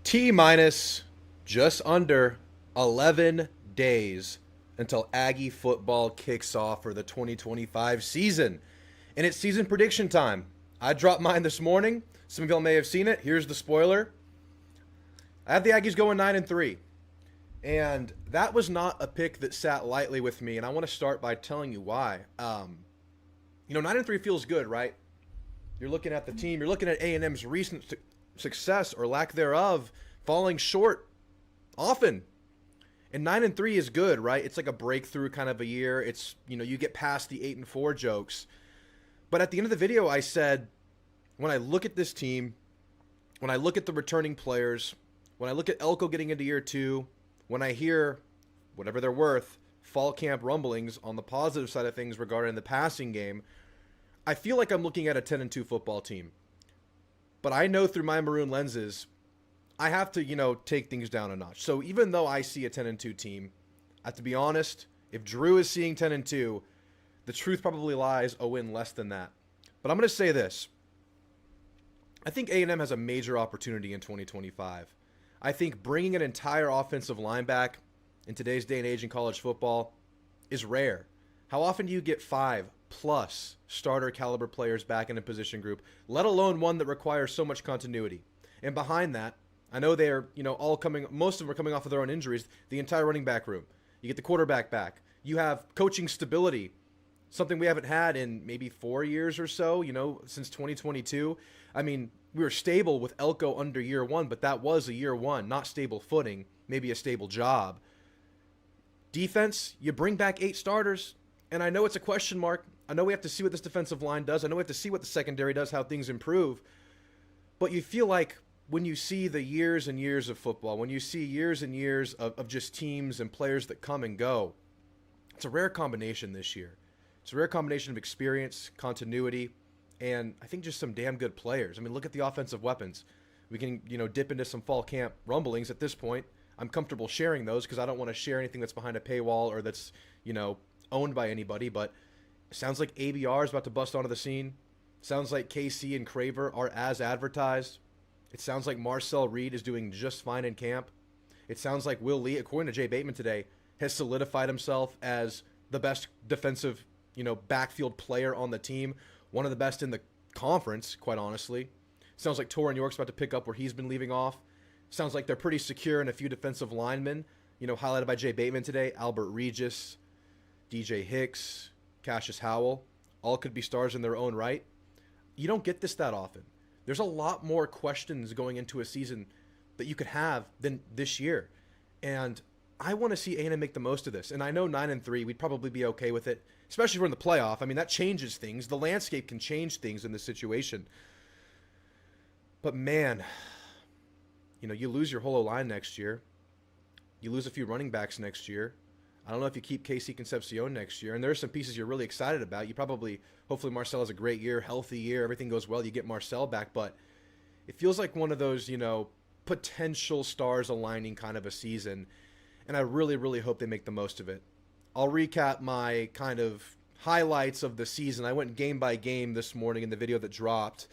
T minus just under 11 days until Aggie football kicks off for the 2025 season. And it's season prediction time. I dropped mine this morning. Some of y'all may have seen it. Here's the spoiler. I have the Aggies going 9-3. And that was not a pick that sat lightly with me. And I want to start by telling you why. 9-3 feels good, right? You're looking at the team. You're looking at A&M's recent success or lack thereof, falling short often. And 9-3 is good, right? It's like a breakthrough kind of a year. It's, you get past the 8-4 jokes. But at the end of the video, I said, when I look at this team, when I look at the returning players, when I look at Elko getting into year 2, when I hear, whatever they're worth, fall camp rumblings on the positive side of things regarding the passing game, I feel like I'm looking at a 10-2 football team. But I know through my maroon lenses, I have to, take things down a notch. So even though I see a 10-2 team, I have to be honest, if Drew is seeing 10-2, the truth probably lies a win less than that. But I'm going to say this. I think A&M has a major opportunity in 2025. I think bringing an entire offensive line back in today's day and age in college football is rare. How often do you get 5+ starter caliber players back in a position group, let alone one that requires so much continuity? And behind that, I know they're, most of them are coming off of their own injuries, the entire running back room. You get the quarterback back. You have coaching stability, something we haven't had in maybe 4 years or so, since 2022. I mean, we were stable with Elko under year 1, but that was a year 1, not stable footing, maybe a stable job. Defense, you bring back 8 starters, and I know it's a question mark. I know we have to see what this defensive line does. I know we have to see what the secondary does, how things improve. But you feel like when you see the years and years of football, when you see years and years of just teams and players that come and go, it's a rare combination this year. It's a rare combination of experience, continuity, and I think just some damn good players. I mean, look at the offensive weapons. We can, dip into some fall camp rumblings at this point. I'm comfortable sharing those because I don't want to share anything that's behind a paywall or that's, owned by anybody. But it sounds like ABR is about to bust onto the scene. Sounds like KC and Craver are as advertised. It sounds like Marcel Reed is doing just fine in camp. It sounds like Will Lee, according to Jay Bateman today, has solidified himself as the best defensive, backfield player on the team. One of the best in the conference, quite honestly. Sounds like Torrin York's about to pick up where he's been leaving off. Sounds like they're pretty secure in a few defensive linemen, highlighted by Jay Bateman today. Albert Regis, DJ Hicks, Cassius Howell, all could be stars in their own right. You don't get this that often. There's a lot more questions going into a season that you could have than this year. And I want to see A&M make the most of this. And I know 9-3, we'd probably be okay with it, especially if we're in the playoff. I mean, that changes things. The landscape can change things in this situation. But man, you lose your whole O-line next year. You lose a few running backs next year. I don't know if you keep Casey Concepcion next year. And there are some pieces you're really excited about. Hopefully Marcel has a great year, healthy year, everything goes well, you get Marcel back. But it feels like one of those, potential stars aligning kind of a season. And I really, really hope they make the most of it. I'll recap my kind of highlights of the season. I went game by game this morning in the video that dropped.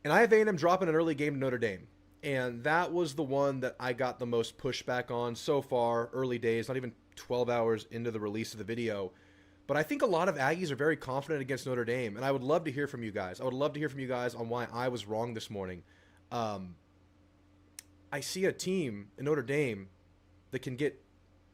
And I have A&M dropping an early game to Notre Dame. And that was the one that I got the most pushback on so far, early days, not even 12 hours into the release of the video. But I think a lot of Aggies are very confident against Notre Dame. And I would love to hear from you guys. I would love to hear from you guys on why I was wrong this morning. I see a team in Notre Dame that can get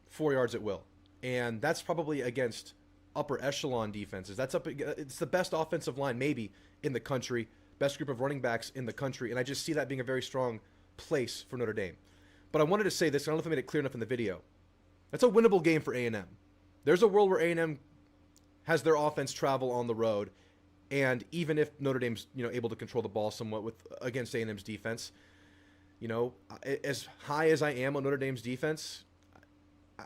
4 yards at will. And that's probably against upper echelon defenses. It's the best offensive line maybe in the country, best group of running backs in the country. And I just see that being a very strong place for Notre Dame. But I wanted to say this, I don't know if I made it clear enough in the video. That's a winnable game for A&M. There's a world where A&M has their offense travel on the road. And even if Notre Dame's, able to control the ball somewhat against A&M's defense, as high as I am on Notre Dame's defense,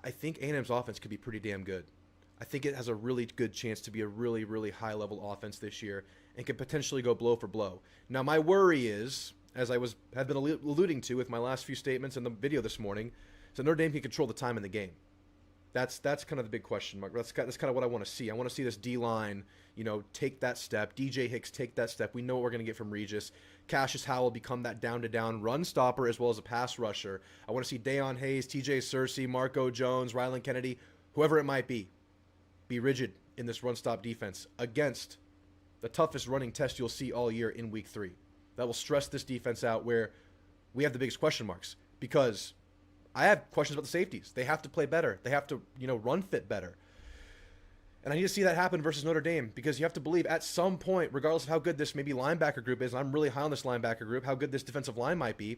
I think A&M's offense could be pretty damn good. I think it has a really good chance to be a really, really high-level offense this year and could potentially go blow for blow. Now, my worry is, as I have been alluding to with my last few statements in the video this morning, is that Notre Dame can control the time in the game. That's kind of the big question mark. That's kind of what I want to see. I want to see this D-line, take that step. DJ Hicks take that step. We know what we're going to get from Regis. Cassius Howell become that down-to-down run stopper as well as a pass rusher. I want to see Dayon Hayes, TJ Searcy, Marco Jones, Rylan Kennedy, whoever it might be rigid in this run-stop defense against the toughest running test you'll see all year in Week 3. That will stress this defense out where we have the biggest question marks because I have questions about the safeties. They have to play better. They have to, run fit better. And I need to see that happen versus Notre Dame because you have to believe at some point, regardless of how good this maybe linebacker group is, and I'm really high on this linebacker group, how good this defensive line might be,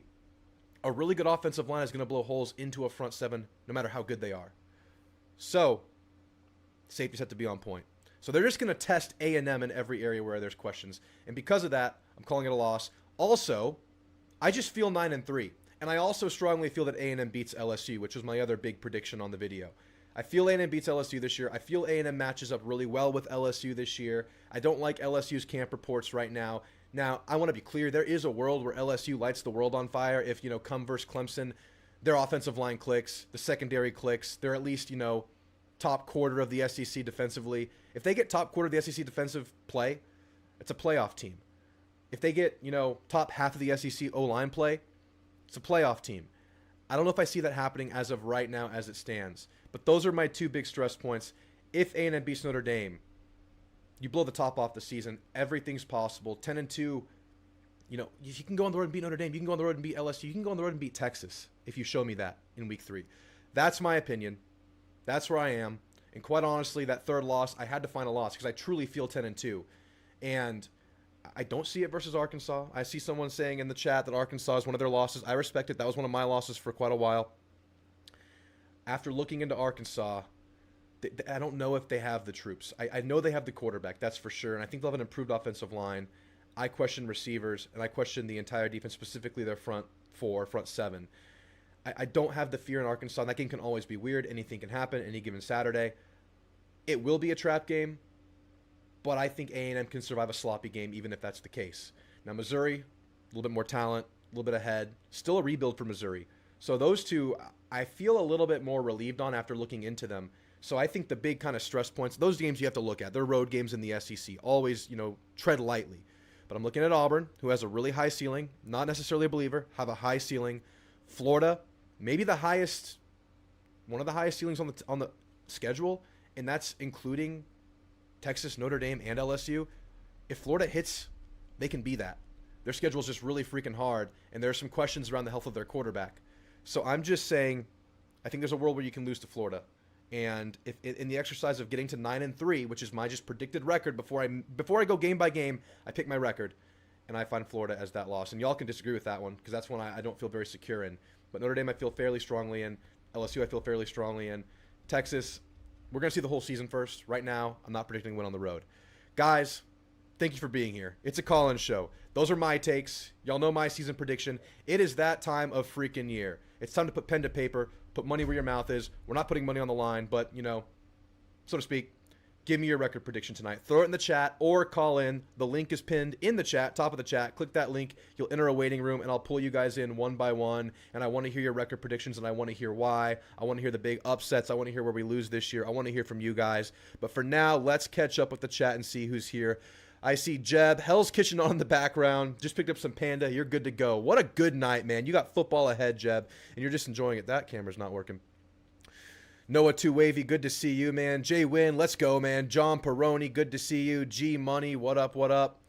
a really good offensive line is going to blow holes into a front seven no matter how good they are. So, safeties have to be on point. So they're just going to test A&M in every area where there's questions. And because of that, I'm calling it a loss. Also, I just feel 9-3. And I also strongly feel that A&M beats LSU, which was my other big prediction on the video. I feel A&M beats LSU this year. I feel A&M matches up really well with LSU this year. I don't like LSU's camp reports right now. Now, I want to be clear. There is a world where LSU lights the world on fire if, come versus Clemson, their offensive line clicks, the secondary clicks. They're at least, top quarter of the SEC defensively. If they get top quarter of the SEC defensive play, it's a playoff team. If they get, top half of the SEC O-line play, it's a playoff team. I don't know if I see that happening as of right now as it stands. But those are my two big stress points. If A&M beats Notre Dame, you blow the top off the season. Everything's possible. 10-2, you can go on the road and beat Notre Dame. You can go on the road and beat LSU. You can go on the road and beat Texas if you show me that in Week 3. That's my opinion. That's where I am. And quite honestly, that third loss, I had to find a loss because I truly feel 10-2. And I don't see it versus Arkansas. I see someone saying in the chat that Arkansas is one of their losses. I respect it. That was one of my losses for quite a while. After looking into Arkansas, I don't know if they have the troops. I know they have the quarterback, that's for sure, and I think they'll have an improved offensive line. I question receivers, and I question the entire defense, specifically their front four, front seven. I don't have the fear in Arkansas. That game can always be weird. Anything can happen any given Saturday. It will be a trap game, but I think A&M can survive a sloppy game even if that's the case. Now, Missouri, a little bit more talent, a little bit ahead. Still a rebuild for Missouri. So those two, I feel a little bit more relieved on after looking into them. So I think the big kind of stress points, those games you have to look at. They're road games in the SEC. Always, tread lightly. But I'm looking at Auburn, who has a really high ceiling. Not necessarily a believer, have a high ceiling. Florida, maybe the highest, one of the highest ceilings on the schedule, and that's including Texas, Notre Dame, and LSU. If Florida hits, they can be that. Their schedule is just really freaking hard, and there are some questions around the health of their quarterback. So I'm just saying, I think there's a world where you can lose to Florida. And if in the exercise of getting to 9-3, which is my just predicted record, before I go game by game, I pick my record, and I find Florida as that loss. And y'all can disagree with that one because that's one I don't feel very secure in. But Notre Dame I feel fairly strongly in. LSU I feel fairly strongly in. Texas, we're going to see the whole season first. Right now, I'm not predicting a win on the road. Guys, thank you for being here. It's a call-in show. Those are my takes. Y'all know my season prediction. It is that time of freaking year. It's time to put pen to paper, put money where your mouth is. We're not putting money on the line, but, so to speak, give me your record prediction tonight. Throw it in the chat or call in. The link is pinned in the chat, top of the chat. Click that link. You'll enter a waiting room, and I'll pull you guys in one by one. And I want to hear your record predictions, and I want to hear why. I want to hear the big upsets. I want to hear where we lose this year. I want to hear from you guys. But for now, let's catch up with the chat and see who's here. I see Jeb, Hell's Kitchen on in the background. Just picked up some Panda. You're good to go. What a good night, man. You got football ahead, Jeb, and you're just enjoying it. That camera's not working. Noah 2 Wavy, good to see you, man. Jay Wynn, let's go, man. John Peroni, good to see you. G Money, what up, what up?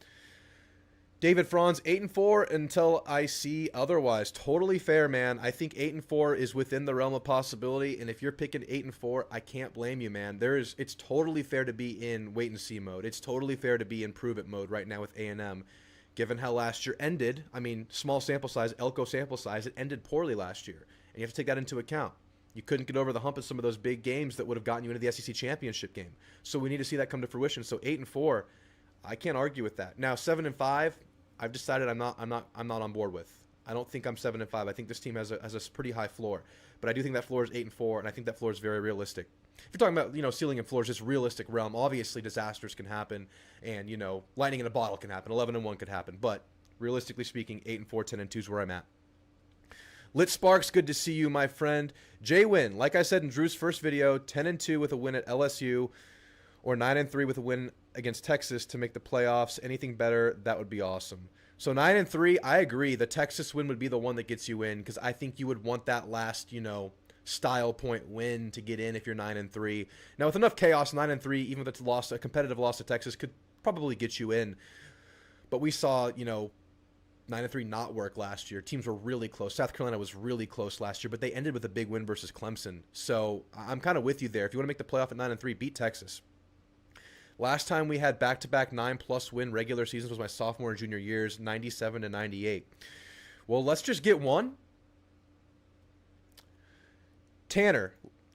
David Franz, 8-4 until I see otherwise. Totally fair, man. I think 8-4 is within the realm of possibility, and if you're picking 8-4, I can't blame you, man. It's totally fair to be in wait-and-see mode. It's totally fair to be in prove-it mode right now with A&M, given how last year ended. I mean, small sample size, Elko sample size, it ended poorly last year, and you have to take that into account. You couldn't get over the hump of some of those big games that would have gotten you into the SEC championship game. So we need to see that come to fruition. So 8-4, I can't argue with that. Now 7-5, I've decided I'm not on board with. I don't think I'm 7-5. I think this team has a pretty high floor, but I do think that floor is 8-4, and I think that floor is very realistic. If you're talking about ceiling and floor is just realistic realm. Obviously, disasters can happen, and lightning in a bottle can happen. 11-1 could happen, but realistically speaking, 8-4, 10-2 is where I'm at. Lit Sparks, good to see you, my friend. Jay Win, like I said in Drew's first video, 10-2 with a win at LSU, or 9-3 with a win against Texas to make the playoffs. Anything better, that would be awesome. So 9-3, I agree. The Texas win would be the one that gets you in, because I think you would want that last, style point win to get in if you're 9-3. Now with enough chaos, 9-3, even with a competitive loss to Texas, could probably get you in. But we saw, 9-3 not work last year. Teams were really close. South Carolina was really close last year, but they ended with a big win versus Clemson. So I'm kind of with you there. If you want to make the playoff at 9-3, beat Texas. Last time we had back-to-back 9+ win regular seasons was my sophomore and junior years, 97-98. Well, let's just get one. Tanner,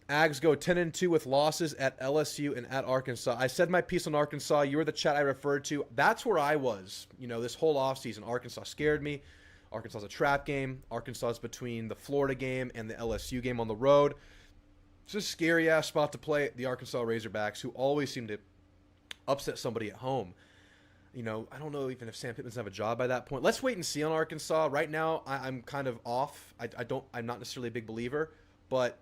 Ags go 10-2 with losses at LSU and at Arkansas. I said my piece on Arkansas. You were the chat I referred to. That's where I was. This whole offseason, Arkansas scared me. Arkansas is a trap game. Arkansas is between the Florida game and the LSU game on the road. It's a scary-ass spot to play the Arkansas Razorbacks, who always seem to upset somebody at home. I don't know even if Sam Pittman's going to have a job by that point. Let's wait and see on Arkansas. Right now, I'm kind of off. I'm not necessarily a big believer, but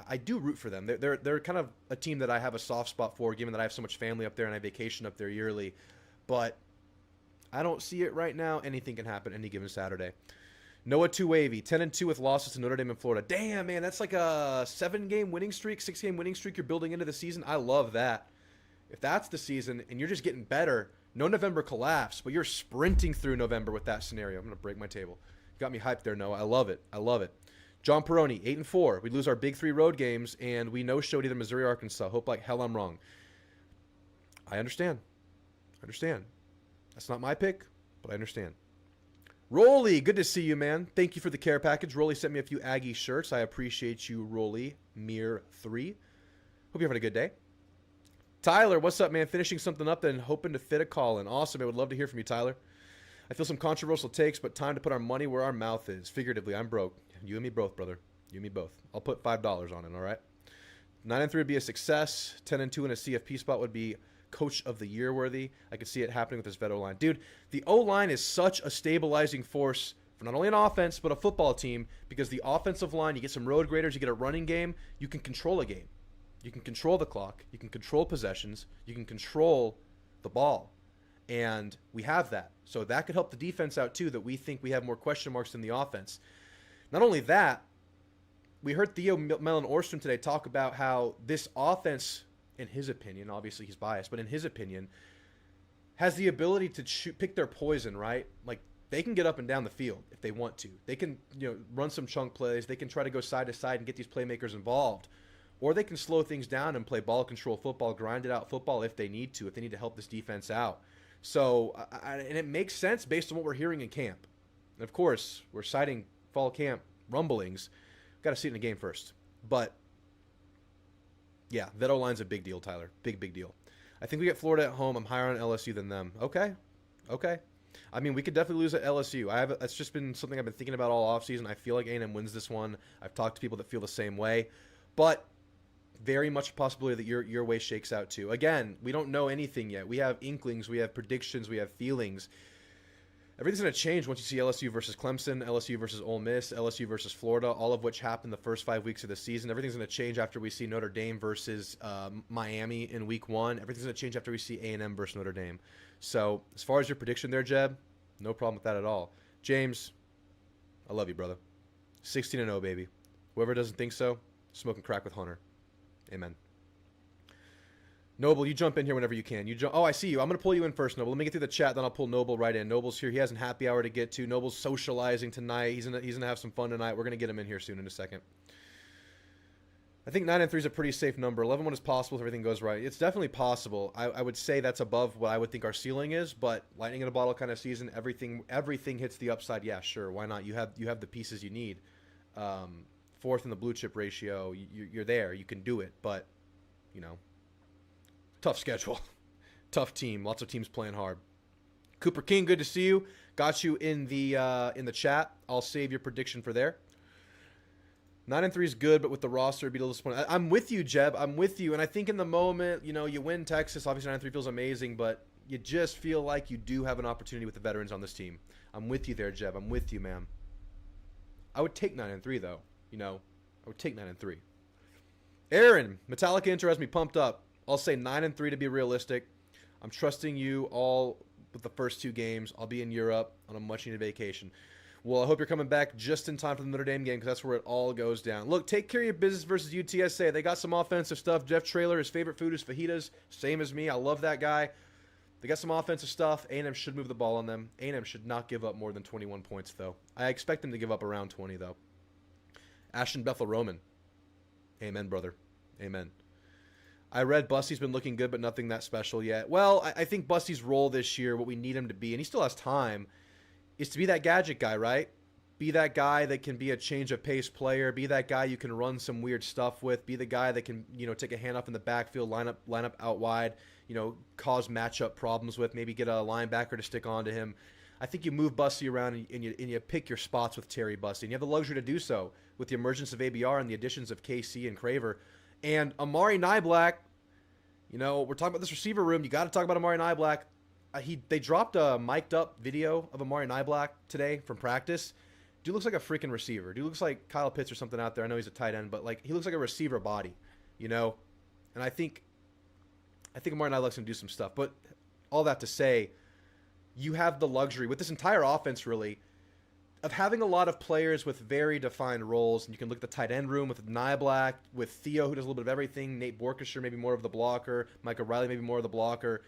I do root for them. They're kind of a team that I have a soft spot for, given that I have so much family up there and I vacation up there yearly. But I don't see it right now. Anything can happen any given Saturday. Noah Too Wavy, 10-2 with losses to Notre Dame and Florida. Damn, man, that's like a 6-game winning streak you're building into the season. I love that. If that's the season and you're just getting better, no November collapse, but you're sprinting through November with that scenario. I'm going to break my table. Got me hyped there, Noah. I love it. John Peroni, 8-4. We lose our big 3 road games, and we no-showed either Missouri or Arkansas. Hope like hell I'm wrong. I understand. That's not my pick, but I understand. Rolly, good to see you, man. Thank you for the care package. Rolly sent me a few Aggie shirts. I appreciate you, Rolly. Mir3. Hope you're having a good day. Tyler, what's up, man? Finishing something up and hoping to fit a call in. Awesome. I would love to hear from you, Tyler. I feel some controversial takes, but time to put our money where our mouth is. Figuratively, I'm broke. You and me both, brother. You and me both. I'll put $5 on it, all right? 9-3 would be a success. 10-2 in a CFP spot would be Coach of the Year worthy. I could see it happening with this vet O-line. Dude, the O-line is such a stabilizing force for not only an offense, but a football team, because the offensive line, you get some road graders, you get a running game, you can control a game. You can control the clock. You can control possessions. You can control the ball. And we have that. So that could help the defense out too, that we think we have more question marks than the offense. Not only that, we heard Theo Mellon-Orstrom today talk about how this offense, in his opinion, obviously he's biased, but in his opinion, has the ability to pick their poison, right? Like, they can get up and down the field if they want to. They can, run some chunk plays. They can try to go side to side and get these playmakers involved. Or they can slow things down and play ball control football, grind it out football if they need to help this defense out. So, and it makes sense based on what we're hearing in camp. And of course, we're citing fall camp rumblings. Got to see it in the game first. But, yeah, that O-line's a big deal, Tyler. Big deal. I think we get Florida at home. I'm higher on LSU than them. Okay. I mean, we could definitely lose at LSU. That's just been something I've been thinking about all offseason. I feel like A&M wins this one. I've talked to people that feel the same way. But very much a possibility that your way shakes out too. Again, we don't know anything yet. We have inklings, we have predictions, we have feelings. Everything's going to change once you see LSU versus Clemson, LSU versus Ole Miss, LSU versus Florida, all of which happened the first 5 weeks of the season. Everything's going to change after we see Notre Dame versus Miami in week 1. Everything's going to change after we see A&M versus Notre Dame. So as far as your prediction there, Jeb, no problem with that at all. James, I love you, brother. 16-0, baby. Whoever doesn't think so, smoking crack with Hunter. Amen. Noble, you jump in here whenever you can. Oh, I see you. I'm going to pull you in first, Noble. Let me get through the chat, then I'll pull Noble right in. Noble's here. He has a happy hour to get to. Noble's socializing tonight. He's gonna have some fun tonight. We're going to get him in here soon in a second. I think 9-3 is a pretty safe number. 11-1 is possible if everything goes right. It's definitely possible. I would say that's above what I would think our ceiling is, but lightning in a bottle kind of season, everything hits the upside. Yeah, sure. Why not? You have the pieces you need. Fourth in the blue chip ratio. You're there. You can do it, but tough schedule, tough team. Lots of teams playing hard. Cooper King, good to see you. Got you in the chat. I'll save your prediction for there. 9-3 is good, but with the roster, it'd be a little disappointing. I'm with you, Jeb. I'm with you, and I think in the moment, you win Texas. Obviously, 9-3 feels amazing, but you just feel like you do have an opportunity with the veterans on this team. I'm with you there, Jeb. I'm with you, man. I would take 9-3 though. I would take 9-3. Aaron, Metallica intro has me pumped up. I'll say 9-3 to be realistic. I'm trusting you all with the first 2 games. I'll be in Europe on a much-needed vacation. Well, I hope you're coming back just in time for the Notre Dame game because that's where it all goes down. Look, take care of your business versus UTSA. They got some offensive stuff. Jeff Traylor, his favorite food is fajitas. Same as me. I love that guy. They got some offensive stuff. A&M should move the ball on them. A&M should not give up more than 21 points, though. I expect them to give up around 20, though. Ashton Bethel Roman. Amen, brother. Amen. I read Busty's been looking good, but nothing that special yet. Well, I think Busty's role this year, what we need him to be, and he still has time, is to be that gadget guy, right? Be that guy that can be a change of pace player. Be that guy you can run some weird stuff with. Be the guy that can, take a handoff in the backfield, line up out wide, cause matchup problems with. Maybe get a linebacker to stick onto him. I think you move Busty around and you pick your spots with Terry Busty. And you have the luxury to do so with the emergence of ABR and the additions of KC and Craver. And Amari Nyblack, we're talking about this receiver room. You got to talk about Amari Nyblack. They dropped a mic'd up video of Amari Nyblack today from practice. Dude looks like a freaking receiver. Dude looks like Kyle Pitts or something out there. I know he's a tight end, but he looks like a receiver body, And I think Amari Nyblack's gonna do some stuff. But all that to say, you have the luxury with this entire offense really of having a lot of players with very defined roles. And you can look at the tight end room with Nyblack, with Theo, who does a little bit of everything, Nate Borkesher, maybe more of the blocker, Micah Riley, maybe more of the blocker.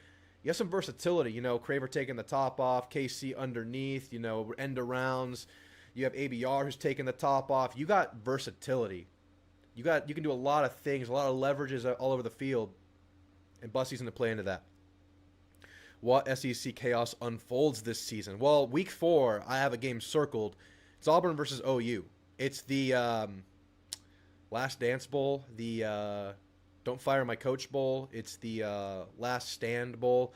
You have some versatility, Craver taking the top off, KC underneath, end arounds. You have ABR who's taking the top off. You got versatility. You can do a lot of things, a lot of leverages all over the field, and Busty's going to play into that. What SEC chaos unfolds this season? Well, week 4, I have a game circled. It's Auburn versus OU. It's the Last Dance Bowl, the Don't Fire My Coach Bowl. It's the Last Stand Bowl.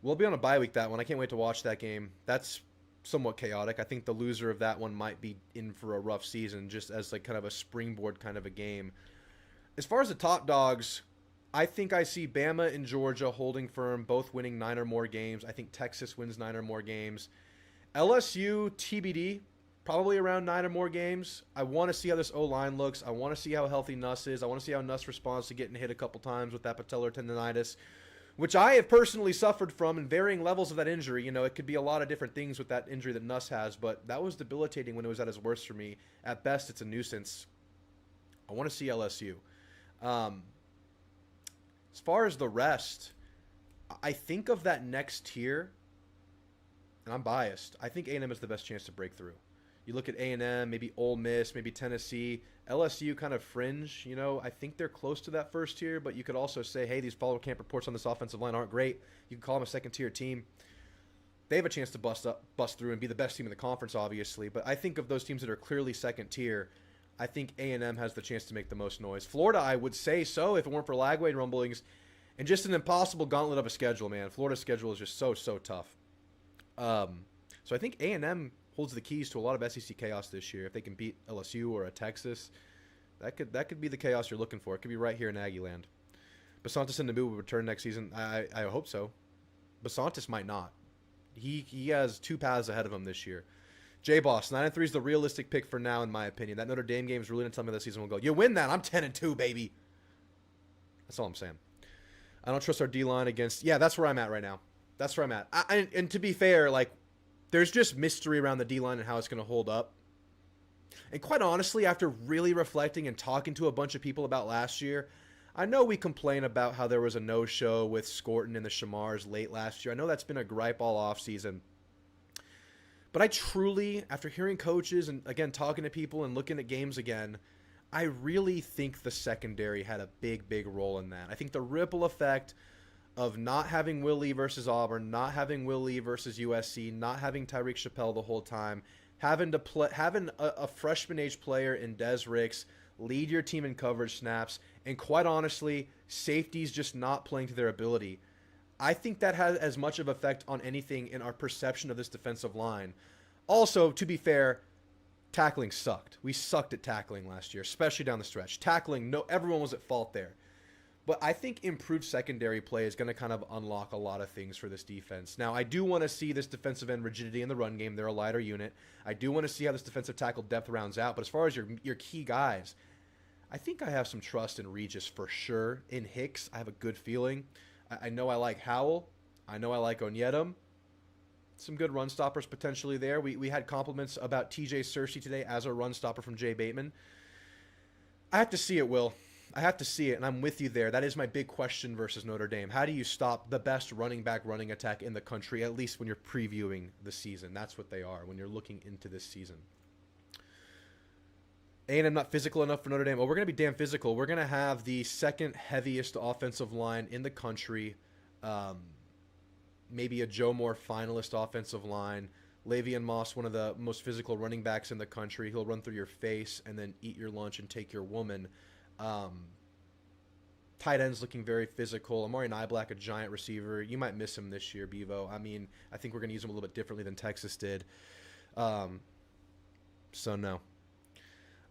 We'll be on a bye week that one. I can't wait to watch that game. That's somewhat chaotic. I think the loser of that one might be in for a rough season just as kind of a springboard kind of a game. As far as the top dogs, I think I see Bama and Georgia holding firm, both winning 9 or more games. I think Texas wins 9 or more games. LSU, TBD, probably around 9 or more games. I want to see how this O-line looks. I want to see how healthy Nuss is. I want to see how Nuss responds to getting hit a couple times with that patellar tendonitis, which I have personally suffered from in varying levels of that injury. It could be a lot of different things with that injury that Nuss has, but that was debilitating when it was at its worst for me. At best, it's a nuisance. I want to see LSU. As far as the rest, I think of that next tier, and I'm biased. I think A&M has the best chance to break through. You look at A&M, maybe Ole Miss, maybe Tennessee. LSU kind of fringe, I think they're close to that first tier, but you could also say, hey, these follow camp reports on this offensive line aren't great. You can call them a second-tier team. They have a chance to bust through and be the best team in the conference, obviously, but I think of those teams that are clearly second-tier, I think A&M has the chance to make the most noise. Florida, I would say so if it weren't for Lagway rumblings and just an impossible gauntlet of a schedule, man. Florida's schedule is just so tough. So I think A&M holds the keys to a lot of SEC chaos this year. If they can beat LSU or a Texas, that could be the chaos you're looking for. It could be right here in Aggie land. Basantis and Nabu will return next season. I hope so. Basantis might not. He has 2 paths ahead of him this year. J-Boss, 9-3 is the realistic pick for now, in my opinion. That Notre Dame game is really going to tell me this season will go. You win that, I'm 10-2, baby. That's all I'm saying. I don't trust our D-line against... Yeah, that's where I'm at right now. That's where I'm at. And to be fair, there's just mystery around the D-line and how it's going to hold up. And quite honestly, after really reflecting and talking to a bunch of people about last year, I know we complain about how there was a no-show with Scorton and the Shamars late last year. I know that's been a gripe all offseason. But I truly, after hearing coaches and, again, talking to people and looking at games again, I really think the secondary had a big role in that. I think the ripple effect of not having Will Lee versus Auburn, not having Will Lee versus USC, not having Tyreek Chappelle the whole time, having a freshman-age player in Des Ricks lead your team in coverage snaps, and quite honestly, safeties just not playing to their ability. I think that has as much of effect on anything in our perception of this defensive line. Also, to be fair, tackling sucked. We sucked at tackling last year, especially down the stretch. Tackling, everyone was at fault there. But I think improved secondary play is going to kind of unlock a lot of things for this defense. Now, I do want to see this defensive end rigidity in the run game. They're a lighter unit. I do want to see how this defensive tackle depth rounds out. But as far as your key guys, I think I have some trust in Regis for sure. In Hicks, I have a good feeling. I know I like Howell. I know I like Onyedum. Some good run stoppers potentially there. We had compliments about TJ Searcy today as a run stopper from Jay Bateman. I have to see it, Will. I have to see it, and I'm with you there. That is my big question versus Notre Dame. How do you stop the best running back running attack in the country, at least when you're previewing the season? That's what they are when you're looking into this season. A&M not physical enough for Notre Dame. Well, we're going to be damn physical. We're going to have the second heaviest offensive line in the country. Maybe a Joe Moore finalist offensive line. Le'Veon Moss, one of the most physical running backs in the country. He'll run through your face and then eat your lunch and take your woman. Tight ends looking very physical. Amari Niblack, a giant receiver. You might miss him this year, Bevo. I mean, I think we're going to use him a little bit differently than Texas did. So, no.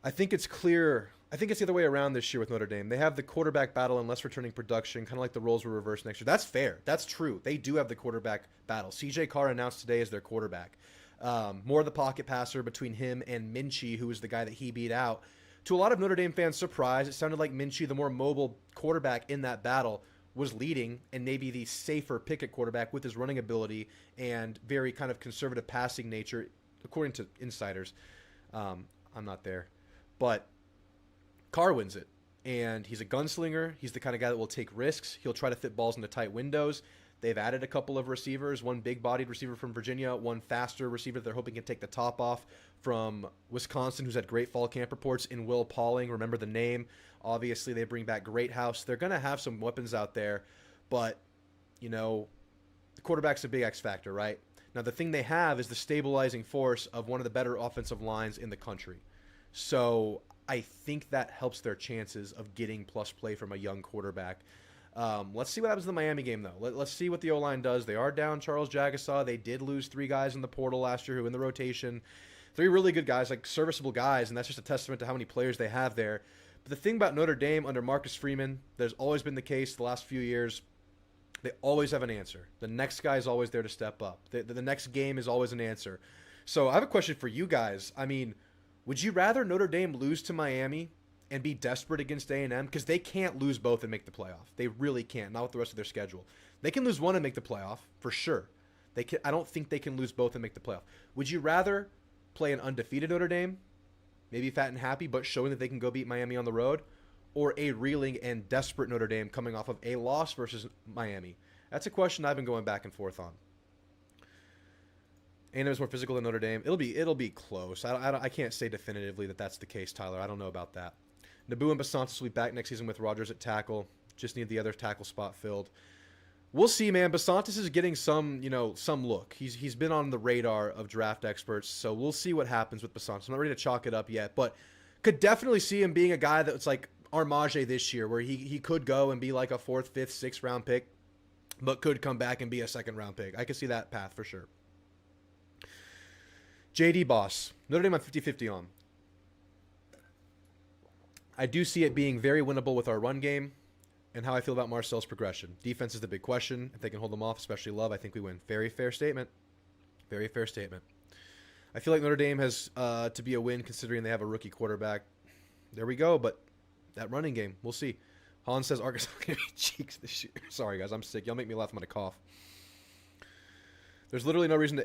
I think it's clear. I think it's the other way around this year with Notre Dame. They have the quarterback battle and less returning production, kind of like the roles were reversed next year. That's fair. That's true. They do have the quarterback battle. CJ Carr announced today as their quarterback. More of the pocket passer between him and Minchie, who was the guy that he beat out. To a lot of Notre Dame fans' surprise, it sounded like Minchie, the more mobile quarterback in that battle, was leading and maybe the safer pick at quarterback with his running ability and very kind of conservative passing nature, according to insiders. I'm not there. But Carr wins it, and he's a gunslinger. He's the kind of guy that will take risks. He'll try to fit balls into tight windows. They've added a couple of receivers, one big-bodied receiver from Virginia, one faster receiver they're hoping can take the top off from Wisconsin, who's had great fall camp reports in Will Pauling. Remember the name. Obviously, they bring back Greathouse. They're going to have some weapons out there, but, you know, the quarterback's a big X factor, right? Now, the thing they have is the stabilizing force of one of the better offensive lines in the country. So I think that helps their chances of getting plus play from a young quarterback. Let's see what happens in the Miami game, though. Let's see what the O-line does. They are down Charles Jagasaw. They did lose 3 guys in the portal last year who in the rotation. 3 really good guys, like serviceable guys, and that's just a testament to how many players they have there. But the thing about Notre Dame under Marcus Freeman, there's always been the case the last few years, they always have an answer. The next guy is always there to step up. The next game is always an answer. So I have a question for you guys. I mean, would you rather Notre Dame lose to Miami and be desperate against A&M? Because they can't lose both and make the playoff. They really can't, not with the rest of their schedule. They can lose one and make the playoff, for sure. I don't think they can lose both and make the playoff. Would you rather play an undefeated Notre Dame, maybe fat and happy, but showing that they can go beat Miami on the road, or a reeling and desperate Notre Dame coming off of a loss versus Miami? That's a question I've been going back and forth on. A&M is more physical than Notre Dame. It'll be close. I can't say definitively that that's the case, Tyler. I don't know about that. Naboo and Basantis will be back next season with Rogers at tackle. Just need the other tackle spot filled. We'll see, man. Basantis is getting some look. He's been on the radar of draft experts, so we'll see what happens with Basantis. I'm not ready to chalk it up yet, but could definitely see him being a guy that's like Armage this year, where he could go and be like a 4th, 5th, 6th round pick, but could come back and be a 2nd round pick. I could see that path for sure. JD Boss, Notre Dame on 50-50 on. I do see it being very winnable with our run game and how I feel about Marcel's progression. Defense is the big question. If they can hold them off, especially Love, I think we win. Very fair statement. Very fair statement. I feel like Notre Dame has to be a win considering they have a rookie quarterback. There we go, but that running game, we'll see. Holland says Arkansas going to be cheeks this year. Sorry, guys, I'm sick. Y'all make me laugh. I'm going to cough. There's literally no reason to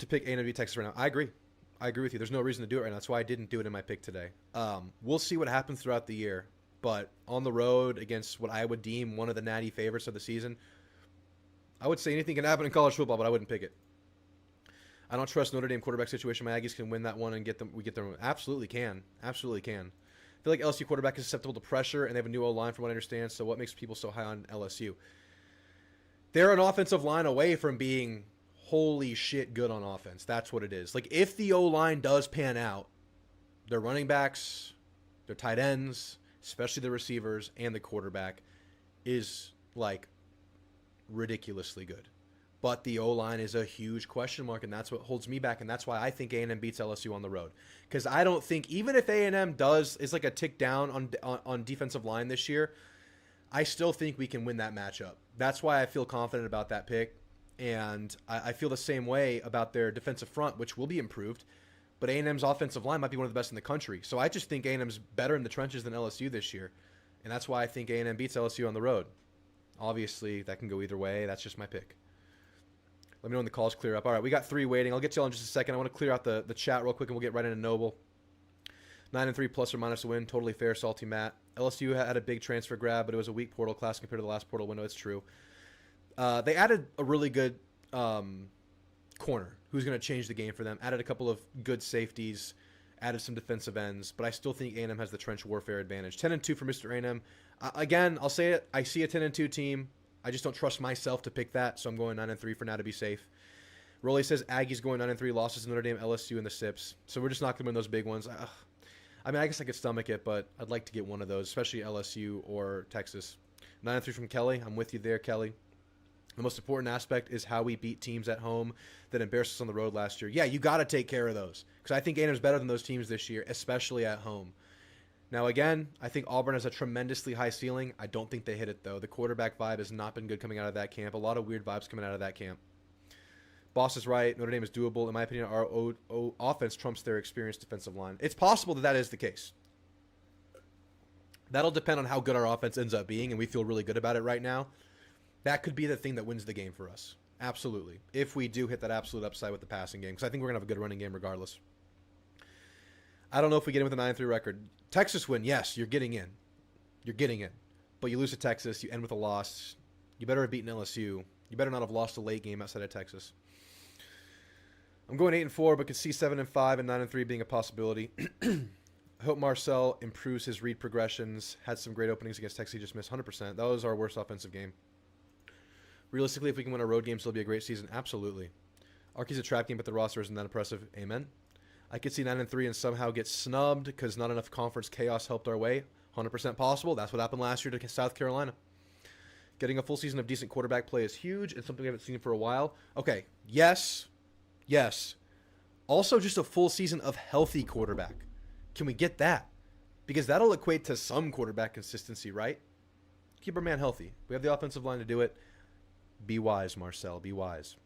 pick A&M to beat Texas right now. I agree with you. There's no reason to do it right now. That's why I didn't do it in my pick today. We'll see what happens throughout the year. But on the road against what I would deem one of the natty favorites of the season, I would say anything can happen in college football, but I wouldn't pick it. I don't trust Notre Dame quarterback situation. My Aggies can win that one and get them. We get them. Absolutely can. Absolutely can. I feel like LSU quarterback is susceptible to pressure, and they have a new O-line from what I understand. So what makes people so high on LSU? They're an offensive line away from being holy shit good on offense. That's what it is. Like, if the O-line does pan out, their running backs, their tight ends, especially the receivers and the quarterback, is like ridiculously good. But the O-line is a huge question mark, and that's what holds me back, and that's why I think A&M beats LSU on the road. Because I don't think, even if A&M is like a tick down on defensive line this year, I still think we can win that matchup. That's why I feel confident about that pick. And I feel the same way about their defensive front, which will be improved. But A&M's offensive line might be one of the best in the country. So I just think A&M's better in the trenches than LSU this year. And that's why I think A&M beats LSU on the road. Obviously, that can go either way. That's just my pick. Let me know when the calls clear up. All right, we got 3 waiting. I'll get to y'all in just a second. I want to clear out the chat real quick, and we'll get right into Noble. 9-3 plus or minus a win. Totally fair, salty Matt. LSU had a big transfer grab, but it was a weak portal class compared to the last portal window. It's true. They added a really good corner who's going to change the game for them. Added a couple of good safeties. Added some defensive ends. But I still think A&M has the trench warfare advantage. 10-2 for Mr. A&M. Again, I'll say it. I see a 10-2 team. I just don't trust myself to pick that, so I'm going 9-3 for now to be safe. Rolly says Aggie's going 9-3, losses to Notre Dame, LSU, and the SIPs. So we're just not going to win those big ones. I mean, I guess I could stomach it, but I'd like to get one of those, especially LSU or Texas. 9-3 from Kelly. I'm with you there, Kelly. The most important aspect is how we beat teams at home that embarrassed us on the road last year. Yeah, you got to take care of those because I think A&M's better than those teams this year, especially at home. Now, again, I think Auburn has a tremendously high ceiling. I don't think they hit it, though. The quarterback vibe has not been good coming out of that camp. A lot of weird vibes coming out of that camp. Boss is right. Notre Dame is doable. In my opinion, our offense trumps their experienced defensive line. It's possible that is the case. That'll depend on how good our offense ends up being, and we feel really good about it right now. That could be the thing that wins the game for us. Absolutely. If we do hit that absolute upside with the passing game, because I think we're going to have a good running game regardless. I don't know if we get in with a 9-3 record. Texas win, yes, you're getting in. You're getting in. But you lose to Texas, you end with a loss. You better have beaten LSU. You better not have lost a late game outside of Texas. I'm going 8-4, but could see 7-5 and 9-3 being a possibility. I hope Marcel improves his read progressions. Had some great openings against Texas. He just missed 100%. That was our worst offensive game. Realistically, if we can win a road game, it'll be a great season. Absolutely. Arky's a trap game, but the roster isn't that impressive. Amen. I could see 9-3 and somehow get snubbed because not enough conference chaos helped our way. 100% possible. That's what happened last year to South Carolina. Getting a full season of decent quarterback play is huge. It's something we haven't seen for a while. Okay, yes. Yes. Also, just a full season of healthy quarterback. Can we get that? Because that'll equate to some quarterback consistency, right? Keep our man healthy. We have the offensive line to do it. Be wise, Marcel. Be wise.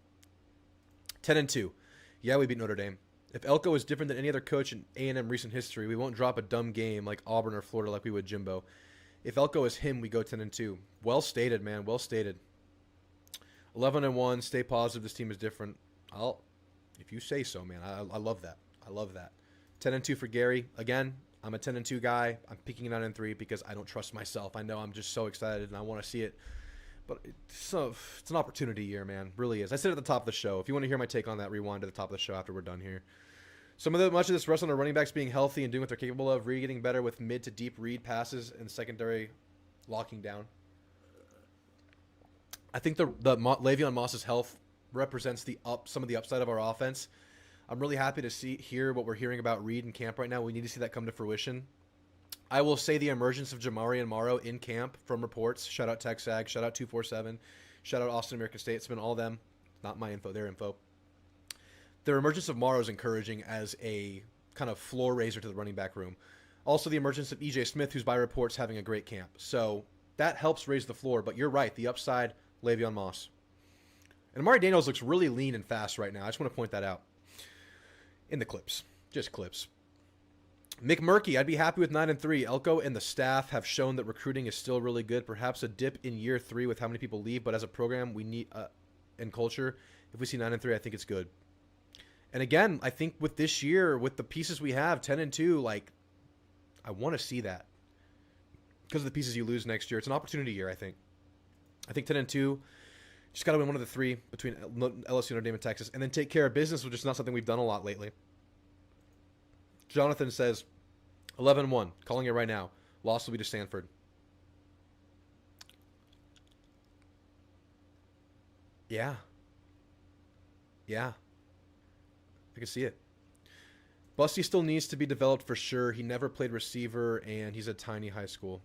10-2. Yeah, we beat Notre Dame. If Elko is different than any other coach in A&M recent history, we won't drop a dumb game like Auburn or Florida like we would Jimbo. If Elko is him, we go 10-2. Well stated, man. Well stated. 11-1. Stay positive. This team is different. If you say so, man. I love that. I love that. 10-2 for Gary. Again, I'm a 10-2 guy. I'm picking it 9-3 because I don't trust myself. I know I'm just so excited and I want to see it. But it's an opportunity year, man. Really is. I said at the top of the show. If you want to hear my take on that, rewind to the top of the show after we're done here. Much of this rests on our running backs being healthy and doing what they're capable of, getting better with mid to deep read passes and secondary locking down. I think the Le'Veon Moss's health represents some of the upside of our offense. I'm really happy to hear what we're hearing about Reed in camp right now. We need to see that come to fruition. I will say the emergence of Jamari and Morrow in camp from reports. Shout out Texags. Shout out 247. Shout out Austin American State. It's been all them. Not my info, their info. Their emergence of Morrow is encouraging as a kind of floor raiser to the running back room. Also, the emergence of E.J. Smith, who's by reports having a great camp. So that helps raise the floor. But you're right. The upside, Le'Veon Moss. And Amari Daniels looks really lean and fast right now. I just want to point that out. In the clips. Just clips. Mick Murkey, I'd be happy with 9-3. Elko and the staff have shown that recruiting is still really good. Perhaps a dip in year 3 with how many people leave, but as a program, we need and culture. If we see 9-3, I think it's good. And again, I think with this year, with the pieces we have, 10-2, like I want to see that because of the pieces you lose next year. It's an opportunity year, I think. I think 10-2. Just got to win one of the 3 between LSU, Notre Dame, and Texas, and then take care of business, which is not something we've done a lot lately. Jonathan says, 11-1. Calling it right now. Loss will be to Stanford. Yeah. Yeah. I can see it. Busty still needs to be developed for sure. He never played receiver, and he's a tiny high school.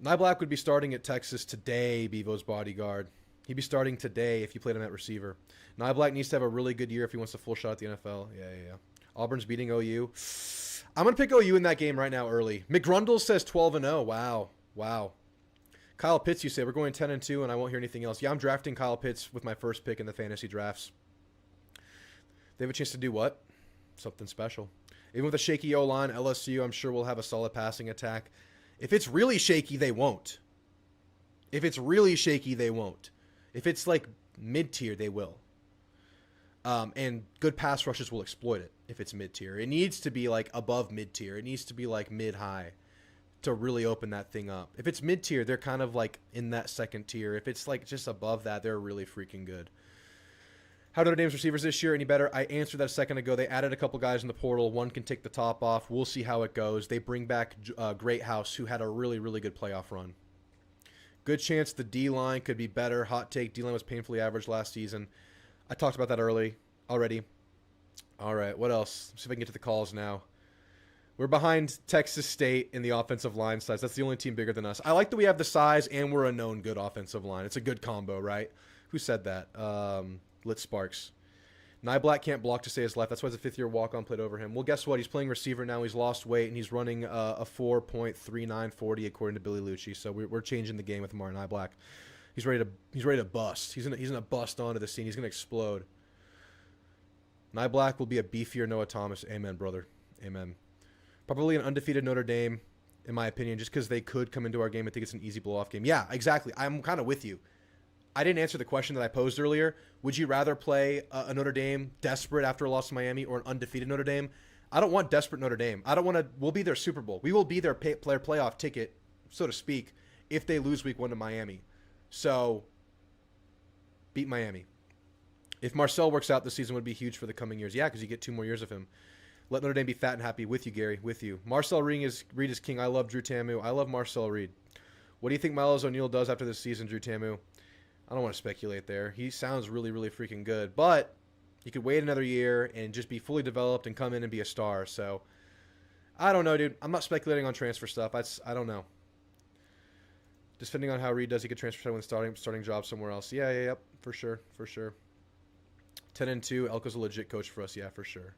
Nyblack would be starting at Texas today, Bevo's bodyguard. He'd be starting today if you played him at receiver. Nyblack needs to have a really good year if he wants a full shot at the NFL. Yeah. Auburn's beating OU. I'm going to pick OU in that game right now early. McGrundle says 12-0. Wow. Wow. Kyle Pitts, you say we're going 10-2, and I won't hear anything else. Yeah, I'm drafting Kyle Pitts with my first pick in the fantasy drafts. They have a chance to do what? Something special. Even with a shaky O-line, LSU, I'm sure we'll have a solid passing attack. If it's really shaky, they won't. If it's really shaky, they won't. If it's like mid-tier, they will. And good pass rushes will exploit it if it's mid-tier. It needs to be like above mid-tier. It needs to be like mid-high to really open that thing up. If it's mid-tier, they're kind of like in that second tier. If it's like just above that, they're really freaking good. How Notre Dame's receivers this year any better? I answered that a second ago. They added a couple guys in the portal. One can take the top off. We'll see how it goes. They bring back Greathouse, who had a really, really good playoff run. Good chance the D-line could be better. Hot take, D-line was painfully average last season. I talked about that already. All right, what else? Let's see if I can get to the calls now. We're behind Texas State in the offensive line size. That's the only team bigger than us. I like that we have the size and we're a known good offensive line. It's a good combo, right? Who said that? Lit Sparks. Black can't block to stay his left. That's why the fifth-year walk-on played over him. Well, guess what? He's playing receiver now. He's lost weight, and he's running a 4.3940 according to Billy Lucci. So we're changing the game with Martin Black. He's ready to bust. He's gonna bust onto the scene. He's gonna explode. Black will be a beefier Noah Thomas. Amen, brother. Amen. Probably an undefeated Notre Dame, in my opinion, just because they could come into our game and think it's an easy blow-off game. Yeah, exactly. I'm kind of with you. I didn't answer the question that I posed earlier. Would you rather play a Notre Dame desperate after a loss to Miami or an undefeated Notre Dame? I don't want desperate Notre Dame. I don't want to. We'll be their Super Bowl. We will be their playoff ticket, so to speak, if they lose week 1 to Miami. So, beat Miami. If Marcel works out, this season would be huge for the coming years. Yeah, because you get 2 more years of him. Let Notre Dame be fat and happy. With you, Gary. With you. Marcel Reed is king. I love Drewtamu. I love Marcel Reed. What do you think Miles O'Neill does after this season, Drewtamu? I don't want to speculate there. He sounds really, really freaking good. But he could wait another year and just be fully developed and come in and be a star. So, I don't know, dude. I'm not speculating on transfer stuff. I don't know. Just depending on how Reed does, he could transfer to a starting job somewhere else. Yep. For sure. 10-2. Elko's a legit coach for us. Yeah, for sure.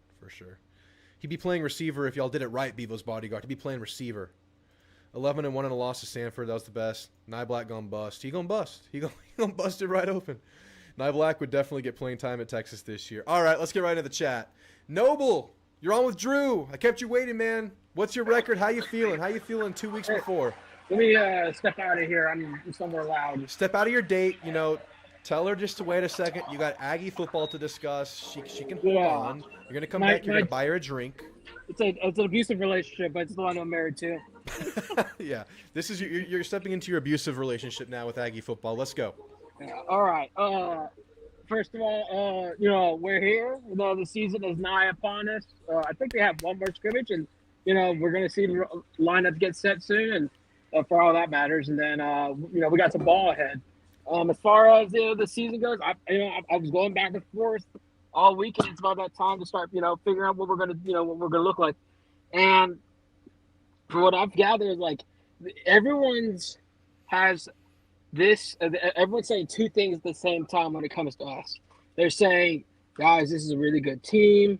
He'd be playing receiver if y'all did it right, Bevo's bodyguard. He'd be playing receiver. 11-1 in a loss to Stanford. That was the best. Black gonna bust. He gonna bust. He gonna bust it right open. Black would definitely get playing time at Texas this year. All right, let's get right into the chat. Noble, you're on with Drew. I kept you waiting, man. What's your record? How you feeling 2 weeks before? Let me step out of here. I'm somewhere loud. Step out of your date. Tell her just to wait a second. You got Aggie football to discuss. She can hold on. You're gonna come back. You're gonna buy her a drink. It's an abusive relationship, but it's the one I'm married to. Yeah, this is you're stepping into your abusive relationship now with Aggie football. Let's go. Yeah, all right. First of all, we're here. The season is nigh upon us. I think they have one more scrimmage, and we're gonna see the lineups get set soon, and for all that matters. And then we got some ball ahead. As far as the season goes, I was going back and forth all weekend. It's about that time to start figuring out what we're gonna look like, and for what I've gathered, like everyone's saying two things at the same time when it comes to us. They're saying, guys, this is a really good team.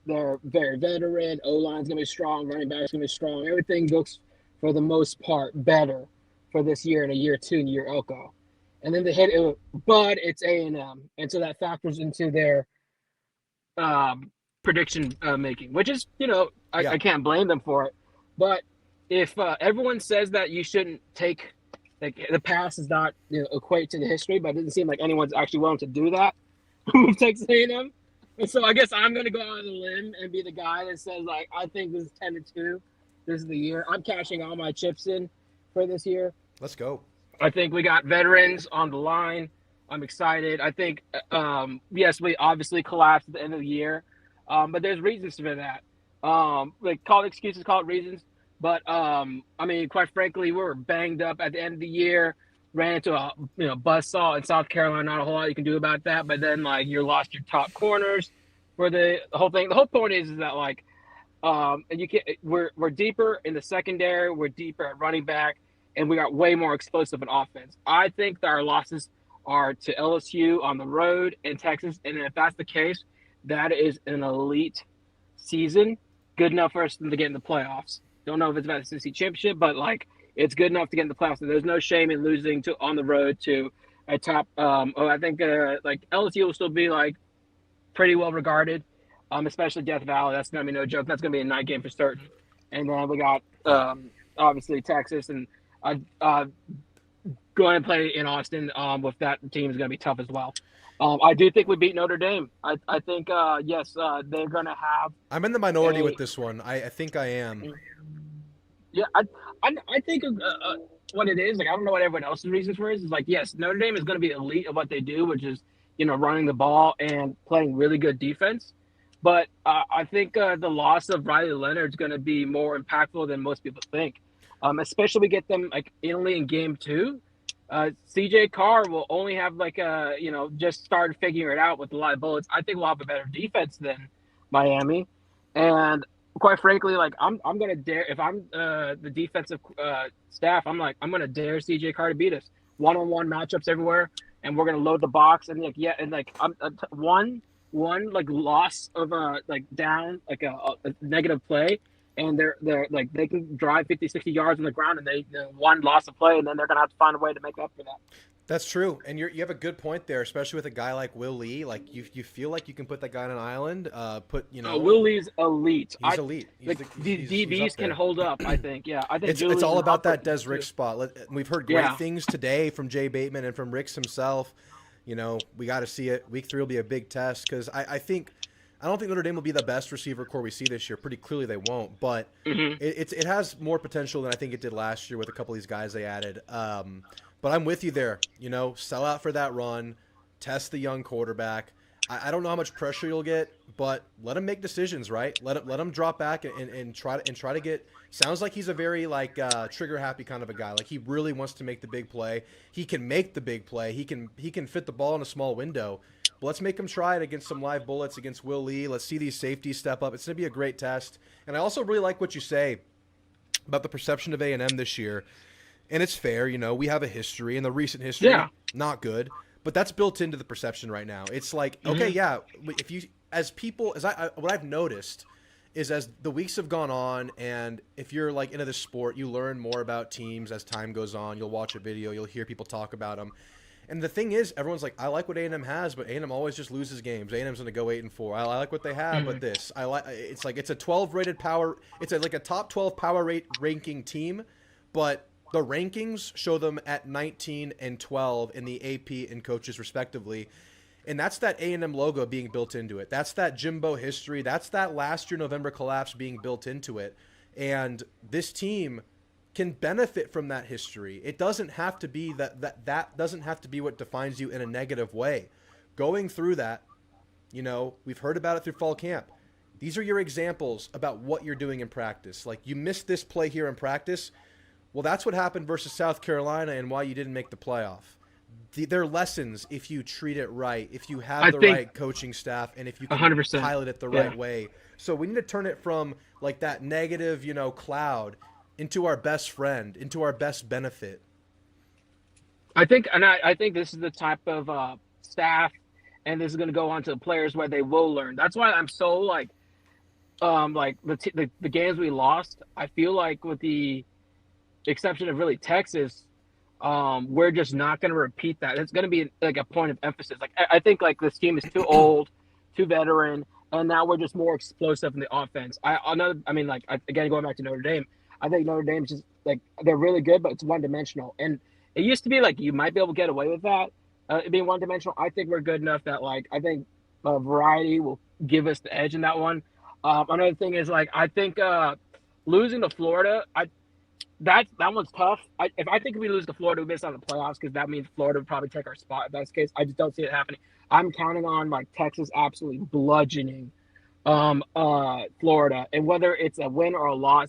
They're very veteran. O-line's gonna be strong. Running back's gonna be strong. Everything looks, for the most part, better for this year and a year 2 and year Elko. And then they hit it, but it's A&M, and so that factors into their prediction making, which is I can't blame them for it. But if everyone says that you shouldn't take, like, the past does not equate to the history, but it doesn't seem like anyone's actually willing to do that with Texas A&M. And so I guess I'm going to go out on a limb and be the guy that says, like, I think this is 10-2. This is the year. I'm cashing all my chips in for this year. Let's go. I think we got veterans on the line. I'm excited. I think, yes, we obviously collapsed at the end of the year, but there's reasons for that. Call it excuses, call it reasons. But, quite frankly, we were banged up at the end of the year, ran into a buzzsaw in South Carolina. Not a whole lot you can do about that. But then, you lost your top corners for the whole thing. The whole point is that, and you can't. We're deeper in the secondary. We're deeper at running back, and we got way more explosive in offense. I think that our losses are to LSU on the road and Texas. And if that's the case, that is an elite season, good enough for us to get in the playoffs. Don't know if it's about the SEC championship, but It's good enough to get in the playoffs. There's no shame in losing to on the road to a top. I think like LSU will still be like pretty well regarded, especially Death Valley. That's gonna be no joke. That's gonna be a night game for certain. And then we got Yeah. obviously Texas and going to play in Austin with that team is going to be tough as well. I do think we beat Notre Dame. I think yes, they're going to have. I'm in the minority with this one. I think I am. Yeah, I think what it is, like, I don't know what everyone else's reasons for it is like, yes, Notre Dame is going to be elite of what they do, which is, running the ball and playing really good defense. But I think the loss of Riley Leonard is going to be more impactful than most people think. Especially we get them like only in game 2. CJ Carr will only have like just started figuring it out with a lot of bullets. I think we'll have a better defense than Miami, and quite frankly, like I'm gonna dare if I'm the defensive staff, I'm gonna dare CJ Carr to beat us 1-on-1 matchups everywhere, and we're gonna load the box and one like loss of a like down like a negative play. And they're like they can drive 50, 60 yards on the ground, and they one loss of play, and then they're gonna have to find a way to make up for that. That's true, and you have a good point there, especially with a guy like Will Lee. Like you feel like you can put that guy on an island. Will Lee's elite. He's elite. He's DBs can hold up. I think. Yeah, I think it's all about that Des Ricks spot. We've heard great things today from Jay Bateman and from Ricks himself. We got to see it. Week 3 will be a big test because I don't think Notre Dame will be the best receiver core we see this year. Pretty clearly they won't, but it has more potential than I think it did last year with a couple of these guys they added. But I'm with you there. Sell out for that run, test the young quarterback. I don't know how much pressure you'll get, but let him make decisions, right? Let him drop back and try to get. Sounds like he's a very trigger happy kind of a guy. Like he really wants to make the big play. He can make the big play. He can fit the ball in a small window. But let's make him try it against some live bullets against Will Lee. Let's see these safeties step up. It's going to be a great test. And I also really like what you say about the perception of A&M this year. And it's fair, we have a history, and the recent history, not good. But that's built into the perception right now. It's like, okay, yeah, if you, as people, what I've noticed is as the weeks have gone on, and if you're like into this sport, you learn more about teams as time goes on. You'll watch a video, you'll hear people talk about them. And the thing is, everyone's like, I like what A&M has, but A&M always just loses games. A&M's going to go 8-4. I like what they have, but this. It's a 12 rated power. It's like a top 12 power rate ranking team, but the rankings show them at 19 and 12 in the AP and coaches respectively. And that's that A&M logo being built into it. That's that Jimbo history. That's that last year November collapse being built into it. And this team can benefit from that history. It doesn't have to be that doesn't have to be what defines you in a negative way. Going through that, we've heard about it through fall camp. These are your examples about what you're doing in practice. Like you missed this play here in practice. Well, that's what happened versus South Carolina and why you didn't make the playoff. They're lessons if you treat it right, if you have the right coaching staff, and if you can 100%. Pilot it the right way. So we need to turn it from like that negative, cloud into our best friend, into our best benefit. I think this is the type of staff, and this is going to go on to the players where they will learn. That's why I'm so like the games we lost. I feel like with the exception of really Texas, we're just not going to repeat that. It's going to be like a point of emphasis. Like I think like this team is too old, too veteran, and now we're just more explosive in the offense. Again, going back to Notre Dame. I think Notre Dame's just like they're really good, but it's one-dimensional. And it used to be like you might be able to get away with that being one-dimensional. I think we're good enough that I think variety will give us the edge in that one. Another thing is I think losing to Florida, that one's tough. I think if we lose to Florida, we miss out on the playoffs because that means Florida would probably take our spot. If that's the case, I just don't see it happening. I'm counting on Texas absolutely bludgeoning Florida, and whether it's a win or a loss.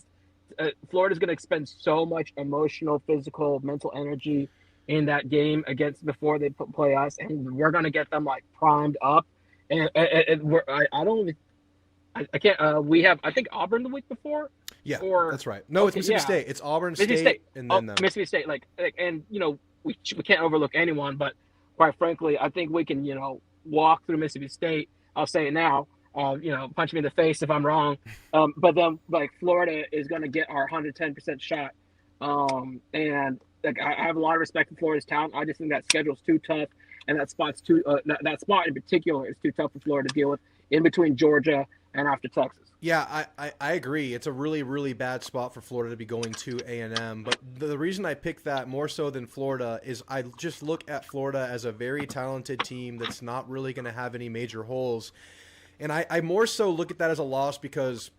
Florida's going to expend so much emotional, physical, mental energy in that game before they play us, and we're going to get them primed up. And I can't. We have Auburn the week before. Yeah, that's right. No, it's Mississippi State. It's Auburn State, and then Mississippi State. And we can't overlook anyone, but quite frankly, I think we can walk through Mississippi State. I'll say it now. Punch me in the face if I'm wrong. But then Florida is going to get our 110% shot And like I have a lot of respect for Florida's talent. I just think that schedule's too tough, and that spot's too that spot in particular is too tough for Florida to deal with in between Georgia and after Texas. Yeah, I agree. It's a really, really bad spot for Florida to be going to A&M. But the reason I picked that more so than Florida is I just look at Florida as a very talented team that's not really going to have any major holes. And I more so look at that as a loss because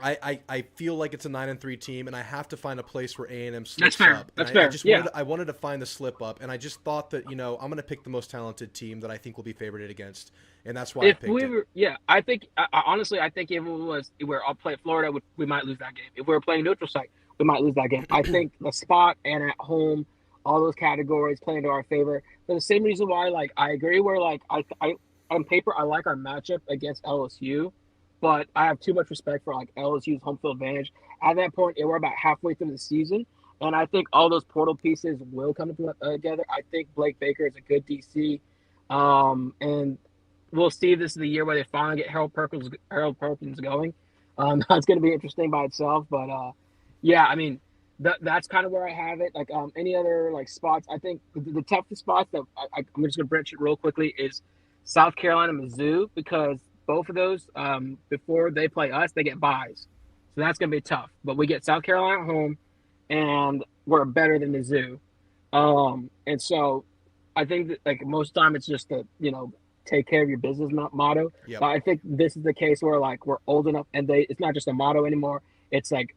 I feel like it's a 9-3 team, and I have to find a place where A&M That's slips fair. up. That's And I fair. just Yeah. wanted to find the slip up, and I just thought that I'm going to pick the most talented team that I think will be favored against, and that's why I If picked we it. were, yeah, I think honestly, I think if we were all playing Florida, we might lose that game. If we were playing neutral site, we might lose that game. I think the spot and at home, all those categories play into our favor. For the same reason why, like, I agree. Where like I on paper, I like our matchup against LSU, but I have too much respect for like LSU's home field advantage. At that point, we're about halfway through the season, and I think all those portal pieces will come together. I think Blake Baker is a good DC. And we'll see if this is the year where they finally get Harold Perkins going. That's going to be interesting by itself. But yeah, I mean that's kind of where I have it. Like any other like spots, I think the toughest spots that I'm just going to branch it real quickly is South Carolina, Mizzou, because both of those before they play us, they get buys, so that's going to be tough. But we get South Carolina at home, and we're better than Mizzou. And so I think that like most time it's just the take care of your business motto. Yep. But I think this is the case where like we're old enough and it's not just a motto anymore. It's like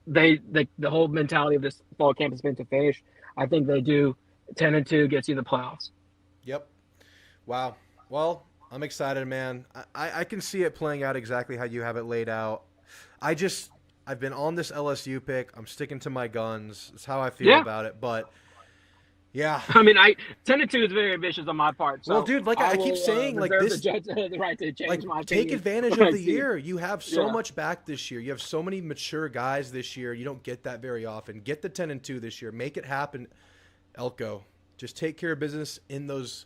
the whole mentality of this fall camp has been to finish. I think they do 10-2 gets you the playoffs. Yep. Wow. Well, I'm excited, man. I can see it playing out exactly how you have it laid out. I've been on this LSU pick. I'm sticking to my guns. It's how I feel Yeah. about it. But yeah. I mean, I 10-2 is very ambitious on my part. Well, So dude, like I I keep will saying, like reserve this, the right to change like my take opinion advantage when of I the see it. year. You have so Yeah. much back this year. You have so many mature guys this year. You don't get that very often. Get the 10-2 this year. Make it happen, Elko. Just take care of business in those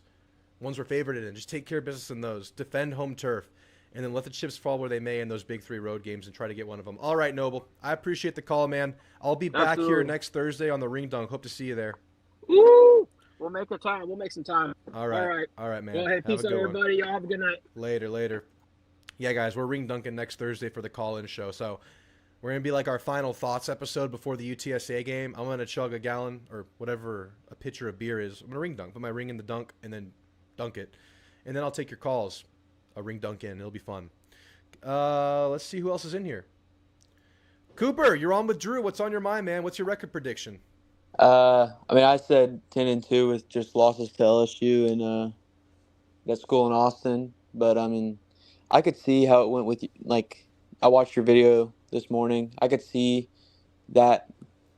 ones we're favored in. Just take care of business in those. Defend home turf. And then let the chips fall where they may in those big 3 road games and try to get one of them. All right, Noble. I appreciate the call, man. I'll be back here Absolutely. next Thursday on the Ring Dunk. Hope to see you there. Woo! We'll make a time. We'll make some time. All All right. right. All right, Go man. ahead. Have a Peace out, good one. everybody. Y'all have a good night. Later, later. Yeah, guys, we're ring dunking next Thursday for the call-in show. So we're going to be like our final thoughts episode before the UTSA game. I'm going to chug a gallon or whatever a pitcher of beer is. I'm going to ring dunk. Put my ring in the dunk and then dunk it. And then I'll take your calls. A ring dunk in. It'll be fun. Let's see who else is in here. Cooper, you're on with Drew. What's on your mind, man? What's your record prediction? I mean, I said 10-2 with just losses to LSU and that school in Austin. But I mean, I could see how it went with you. Like, I watched your video this morning. I could see that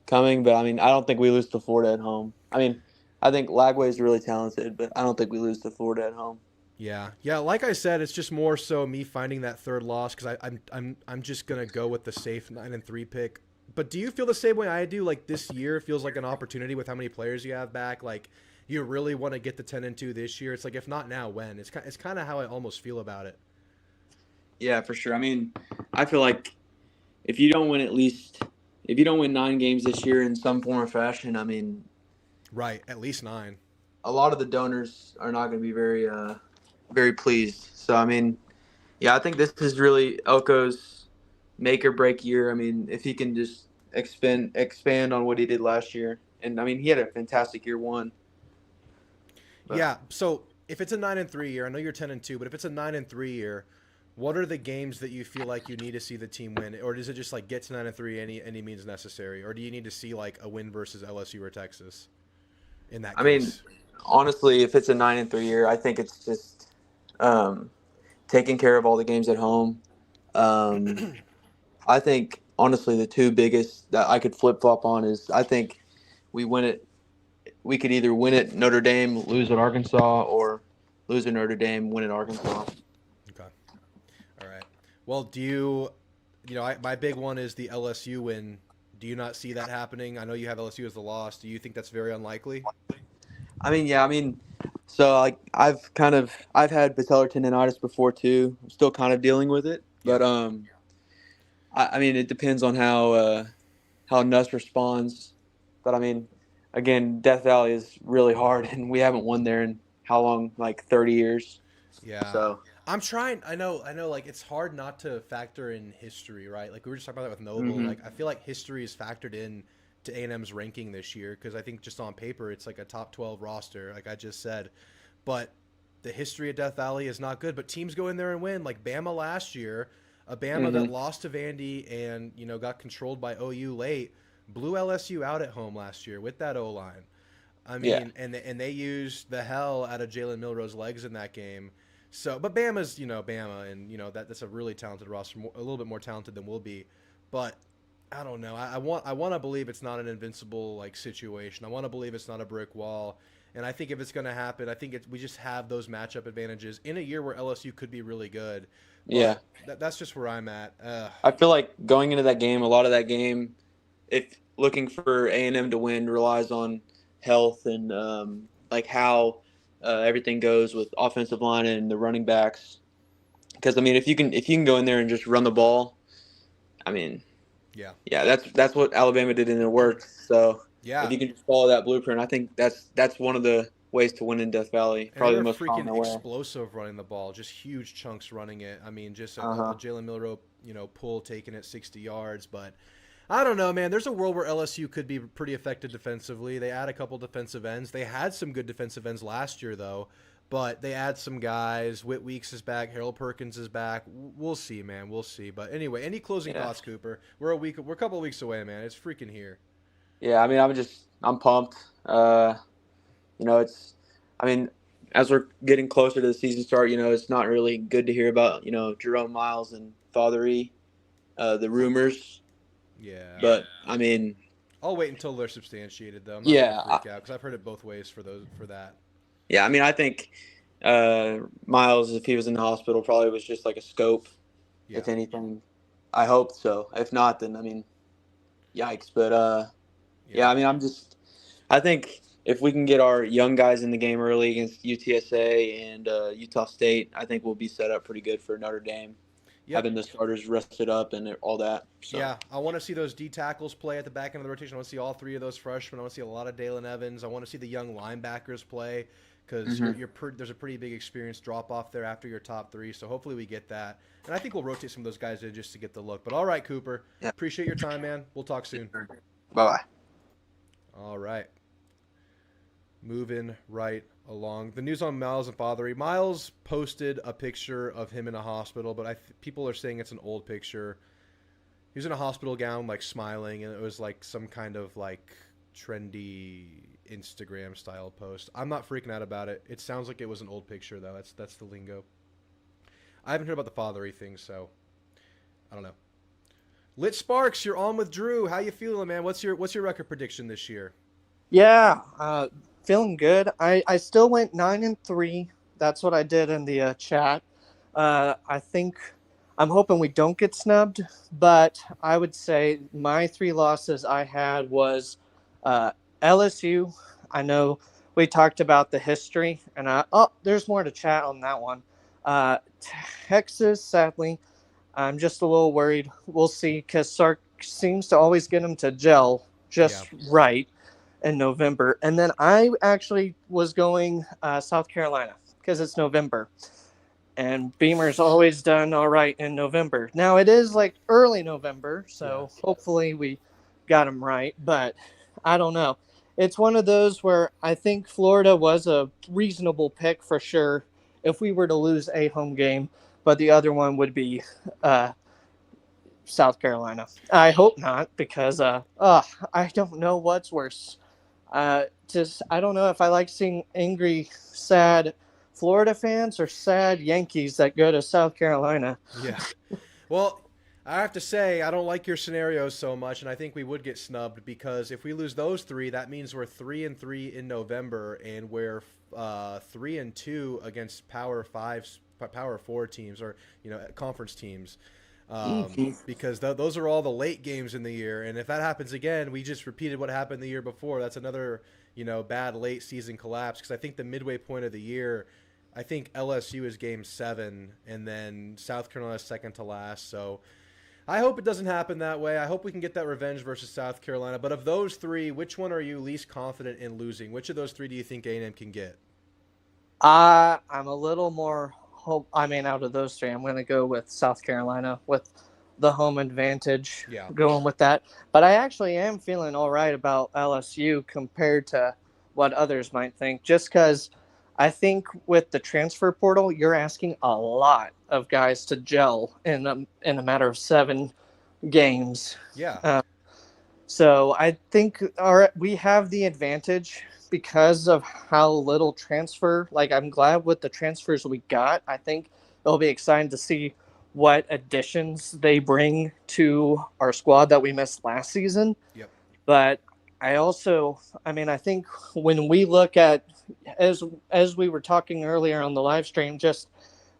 coming, but I mean, I don't think we lose to Florida at home. I mean, I think Lagway is really talented, but I don't think we lose to Florida at home. Yeah. Like I said, it's just more so me finding that third loss because I'm just gonna go with the safe 9-3 pick. But do you feel the same way I do? Like this year feels like an opportunity with how many players you have back. Like you really want to get the 10-2 this year. It's like if not now, when? It's kind of how I almost feel about it. Yeah, for sure. I mean, I feel like if you don't win if you don't win 9 games this year in some form or fashion, I mean, Right, at least 9. a lot of the donors are not going to be very pleased. So I mean, yeah, I think this is really Elko's make or break year. I mean, if he can just expand on what he did last year, and I mean, he had a fantastic year 1. But, Yeah. So if it's a 9-3 year, I know you're 10-2, but if it's a 9-3 year, what are the games that you feel like you need to see the team win, or does it just like get to 9-3 any means necessary, or do you need to see like a win versus LSU or Texas in that I mean, case? honestly, if it's a 9-3 year, I think it's just taking care of all the games at home. I think honestly, the 2 biggest that I could flip flop on is I think we win it. We could either win at Notre Dame, lose at Arkansas, or lose at Notre Dame, win at Arkansas. Okay. All right. Well, my big one is the LSU win. Do you not see that happening? I know you have LSU as the loss. Do you think that's very unlikely? I mean, yeah, I mean, so like I've had patellar tendonitis before too. I'm still kind of dealing with it, Yeah. but I mean, it depends on how how Nuss responds. But I mean, again, Death Valley is really hard, and we haven't won there in how long? Like 30 years. Yeah. So. I'm trying. I know. Like, it's hard not to factor in history, right? Like we were just talking about that with Noble. Hmm. Like, I feel like history is factored in to A&M's ranking this year because I think just on paper it's like a top 12 roster, like I just said. But the history of Death Valley is not good. But teams go in there and win, like Bama last year, a Bama that Hmm. lost to Vandy and got controlled by OU late, blew LSU out at home last year with that O line. I Yeah. mean, and they used the hell out of Jalen Milroe's legs in that game. So, but Bama's Bama, and that's a really talented roster, a little bit more talented than we'll be. But I don't know. I want to believe it's not an invincible like situation. I want to believe it's not a brick wall. And I think if it's going to happen, I think we just have those matchup advantages in a year where LSU could be really good. Yeah. But that's just where I'm at. I feel like going into that game, a lot of that game, if looking for A&M to win, relies on health and like how everything goes with offensive line and the running backs. Because I mean, if you can go in there and just run the ball, I mean, Yeah. yeah, that's what Alabama did and it worked. So if Yeah. you can just follow that blueprint, I think that's one of the ways to win in Death Valley. And they Probably the were most freaking common way. explosive running the ball, just huge chunks running it. I mean, just a Uh-huh. Jalen Milroe, pull taking it 60 yards. But I don't know, man. There's a world where LSU could be pretty effective defensively. They add a couple defensive ends. They had some good defensive ends last year, though. But they add some guys. Whit Weeks is back. Harold Perkins is back. We'll see, man. We'll see. But anyway, any closing Yeah. thoughts, Cooper? We're a couple of weeks away, man. It's freaking here. Yeah, I mean, I'm pumped. It's, I mean, as we're getting closer to the season start, it's not really good to hear about, Jerome Miles and Father E, the rumors. Yeah. But I mean, I'll wait until they're substantiated, though. I'm not gonna yeah, freak out because I've heard it both ways for that. yeah. I mean, I think Miles, if he was in the hospital, probably was just like a scope. Yeah. If anything, I hope so. If not, then I mean, yikes. But yeah. I mean, I think if we can get our young guys in the game early against UTSA and Utah State, I think we'll be set up pretty good for Notre Dame. Yep. Having the starters rested up and all that. So. Yeah, I want to see those D tackles play at the back end of the rotation. I want to see all three of those freshmen. I want to see a lot of Dalen Evans. I want to see the young linebackers play because there's a pretty big experience drop off there after your top three. So hopefully we get that. And I think we'll rotate some of those guys in just to get the look. But all right, Cooper. Yeah. Appreciate your time, man. We'll talk soon. Bye-bye. All right. Moving right along. The news on Miles and Fathery. Miles posted a picture of him in a hospital, but people are saying it's an old picture. He was in a hospital gown, like smiling, and it was like some kind of like trendy Instagram style post. I'm not freaking out about it. It sounds like it was an old picture though. That's the lingo. I haven't heard about the Fathery thing, so I don't know. Lit Sparks, you're on with Drew. How you feeling, man? What's your record prediction this year? Yeah, feeling good. I still went 9-3. That's what I did in the chat. I think I'm hoping we don't get snubbed, but I would say my three losses I had was LSU. I know we talked about the history, and there's more to chat on that one. Texas, sadly, I'm just a little worried. We'll see, because Sark seems to always get them to gel just right in November. And then I actually was going South Carolina because it's November. And Beamer's always done all right in November. Now, it is like early November, so hopefully we got him right. But I don't know. It's one of those where I think Florida was a reasonable pick for sure if we were to lose a home game. But the other one would be South Carolina. I hope not, because I don't know what's worse. I don't know if I like seeing angry, sad Florida fans or sad Yankees that go to South Carolina. Yeah. Well, I have to say I don't like your scenarios so much, and I think we would get snubbed because if we lose those three, that means we're 3-3 in November, and we're 3-2 against Power 4 teams or conference teams. Because those are all the late games in the year, and if that happens again, we just repeated what happened the year before. That's another bad late season collapse. Because I think the midway point of the year, I think LSU is game 7, and then South Carolina is second to last. So I hope it doesn't happen that way. I hope we can get that revenge versus South Carolina. But of those three, which one are you least confident in losing? Which of those three do you think A&M can get? I'm a little more hope. I mean, out of those three, I'm going to go with South Carolina with the home advantage. Yeah. Going with that, but I actually am feeling all right about LSU compared to what others might think. Just because I think with the transfer portal, you're asking a lot of guys to gel in a matter of 7 games. Yeah. So I think we have the advantage because of how little transfer. Like, I'm glad with the transfers we got. I think it'll be exciting to see what additions they bring to our squad that we missed last season. Yep. But I think when we look at, as we were talking earlier on the live stream, just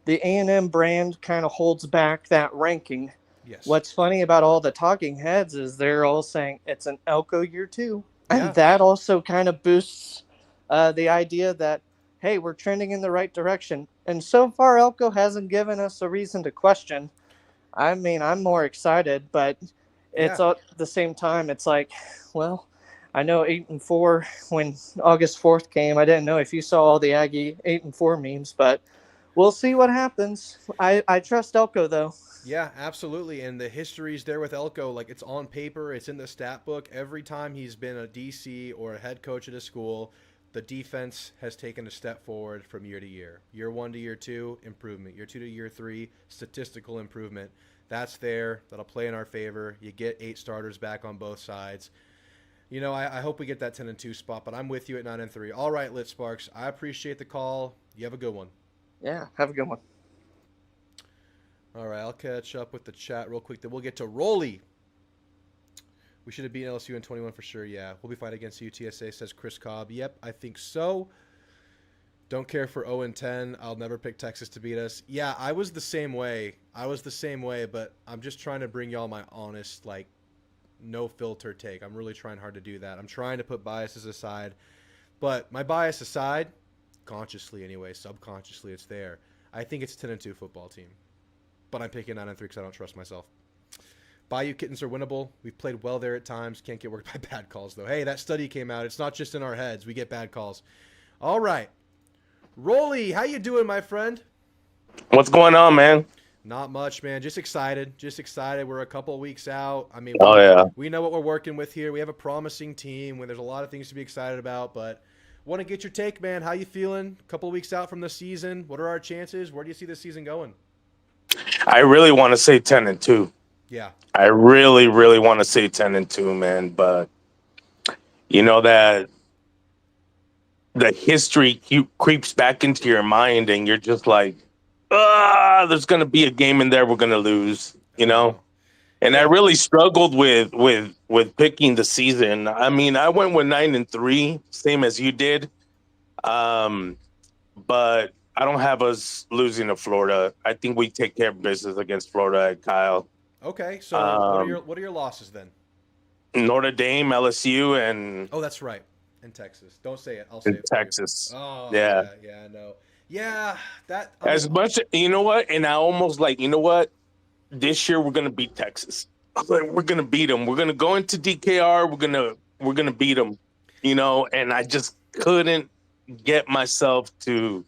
the A&M brand kind of holds back that ranking. Yes. What's funny about all the talking heads is they're all saying it's an Elko year 2. Yeah. And that also kind of boosts the idea that, hey, we're trending in the right direction. And so far, Elko hasn't given us a reason to question. I mean, I'm more excited, but it's Yeah. at the same time, it's like, well, I know 8-4 when August 4th came. I didn't know if you saw all the Aggie 8-4 memes, but we'll see what happens. I trust Elko, though. Yeah, absolutely. And the history's there with Elko. Like, it's on paper. It's in the stat book. Every time he's been a DC or a head coach at a school, the defense has taken a step forward from year to year. Year 1 to year 2, improvement. Year 2 to year 3, statistical improvement. That's there. That'll play in our favor. You get 8 starters back on both sides. You know, I hope we get that 10-2 spot, but I'm with you at 9-3. All right, Lit Sparks. I appreciate the call. You have a good one. Yeah, have a good one. All right, I'll catch up with the chat real quick. Then we'll get to Rolly. We should have beaten LSU in 21 for sure. Yeah, we'll be fighting against UTSA, says Chris Cobb. Yep, I think so. Don't care for 0-10. I'll never pick Texas to beat us. Yeah, I was the same way. But I'm just trying to bring y'all my honest, like, no filter take. I'm really trying hard to do that. I'm trying to put biases aside. But my bias aside, consciously anyway, subconsciously it's there. I think it's a 10-2 football team. But I'm picking 9-3 because I don't trust myself. Bayou Kittens are winnable. We've played well there at times. Can't get worked by bad calls, though. Hey, that study came out. It's not just in our heads. We get bad calls. All right. Rolly, how you doing, my friend? What's going on, man? Not much, man. Just excited. We're a couple weeks out. I mean, we know what we're working with here. We have a promising team where there's a lot of things to be excited about, but want to get your take, man. How you feeling? A couple of weeks out from the season. What are our chances? Where do you see this season going? I really want to say 10-2. Yeah. I really, really want to say 10-2, man. But you know that the history creeps back into your mind, and you're just like, there's going to be a game in there we're going to lose, you know? And I really struggled with picking the season. I mean, I went with 9-3, same as you did. But I don't have us losing to Florida. I think we take care of business against Florida, Kyle. Okay, so what are your losses then? Notre Dame, LSU, and that's right, and Texas. Don't say it. I'll say it. Texas. Oh yeah, I know. Yeah, that much. You know what? And I almost like, you know what? This year we're gonna beat Texas. I was like, we're gonna beat them. We're gonna go into DKR. We're gonna beat them. You know, and I just couldn't get myself to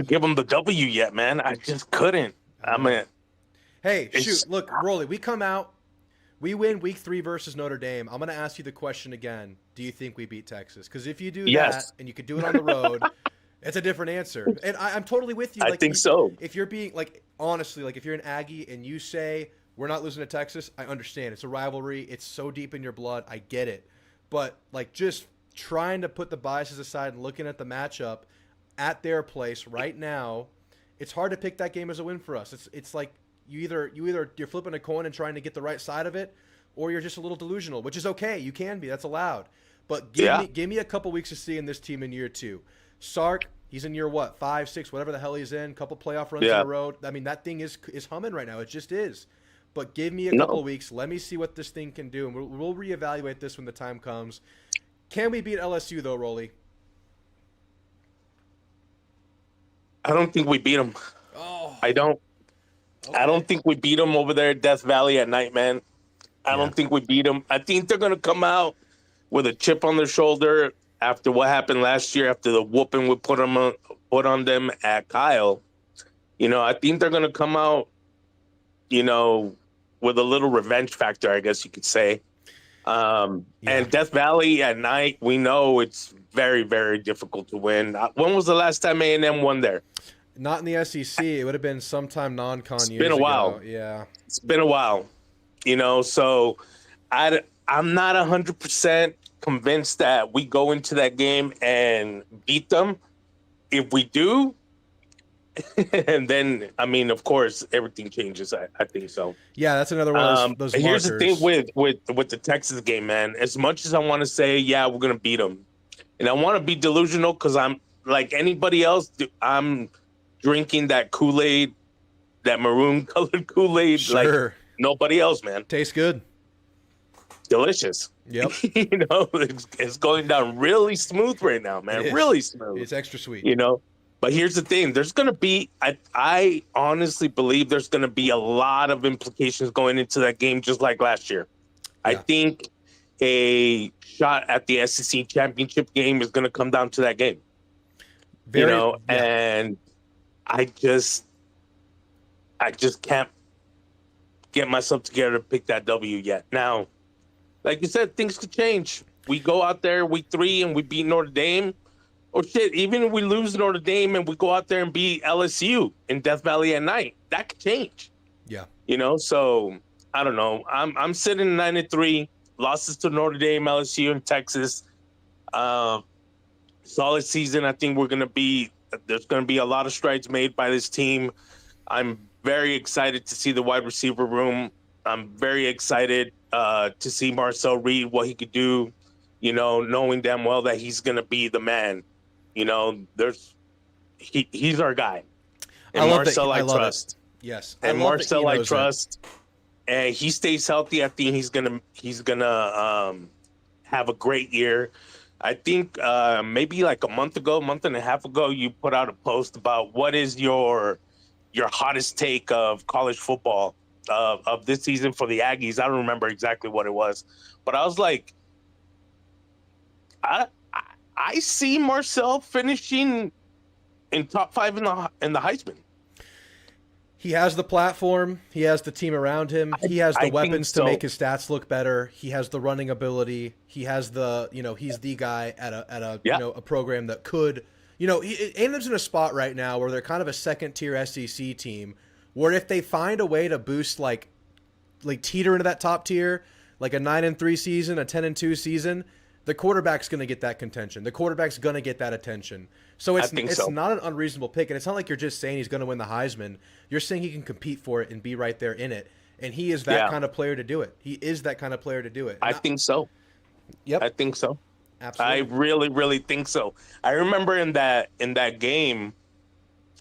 give them the W yet, man. I just couldn't. I mean, hey, shoot, look, Rolly, we come out, we win week 3 versus Notre Dame. I'm going to ask you the question again. Do you think we beat Texas? Because if you do that and you could do it on the road, it's a different answer. And I'm totally with you. I think so. If you're being, like, honestly, like, if you're an Aggie and you say we're not losing to Texas, I understand. It's a rivalry. It's so deep in your blood. I get it. But, like, just trying to put the biases aside and looking at the matchup at their place right now, it's hard to pick that game as a win for us. It's like you're flipping a coin and trying to get the right side of it, or you're just a little delusional, which is okay. You can be. That's allowed. But give me a couple weeks to see in this team in year 2. Sark, he's in year what, 5, 6, whatever the hell he's in. Couple playoff runs in a row. I mean, that thing is humming right now. It just is. But give me a couple weeks. Let me see what this thing can do, and we'll reevaluate this when the time comes. Can we beat LSU though, Rolly? I don't think we beat them. Oh, I don't. I don't think we beat them over there at Death Valley at night, man. I don't think we beat them. I think they're going to come out with a chip on their shoulder after what happened last year, after the whooping we put on them at Kyle. I think they're going to come out, with a little revenge factor, I guess you could say. And Death Valley at night, we know it's very, very difficult to win. When was the last time A&M won there? Not in the SEC. It would have been sometime non-con years ago. It's been a while. Yeah. It's been a while. So I'm not 100% convinced that we go into that game and beat them. If we do, and then, of course, everything changes. I think so. Yeah, that's another one of those markers. Here's the thing with the Texas game, man. As much as I want to say, yeah, we're going to beat them, and I want to be delusional because I'm like anybody else, I'm drinking that Kool-Aid, that maroon-colored Kool-Aid like nobody else, man. Tastes good. Delicious. Yep. It's going down really smooth right now, man. Really smooth. It's extra sweet. But here's the thing. There's going to be, I honestly believe there's going to be a lot of implications going into that game just like last year. Yeah. I think a shot at the SEC championship game is going to come down to that game. And I just can't get myself together to pick that W yet. Now, like you said, things could change. We go out there week 3 and we beat Notre Dame. Or shit, even if we lose Notre Dame and we go out there and beat LSU in Death Valley at night, that could change. Yeah. So I don't know. I'm sitting 9-3, losses to Notre Dame, LSU, and Texas. Solid season. I think there's going to be a lot of strides made by this team. I'm very excited to see the wide receiver room. I'm very excited to see Marcel Reed, what he could do, knowing damn well that he's going to be the man. He's our guy. And Marcel I trust. Yes. And Marcel I trust. And he stays healthy. I think he's gonna have a great year. I think maybe like a month and a half ago, you put out a post about what is your hottest take of college football of this season for the Aggies. I don't remember exactly what it was, but I was like, I see Marcel finishing in top 5 in the Heisman. He has the platform. He has the team around him. He has the weapons to make his stats look better. He has the running ability. He has he's the guy at a program that could, A&M's in a spot right now where they're kind of a second-tier SEC team where if they find a way to boost like teeter into that top tier, like a 9-3 season, a 10-2 season, the quarterback's going to get that contention. The quarterback's going to get that attention. So it's not an unreasonable pick, and it's not like you're just saying he's going to win the Heisman. You're saying he can compete for it and be right there in it, and he is that kind of player to do it. He is that kind of player to do it. I think so. Yep. I think so. Absolutely. I really, really think so. I remember in that game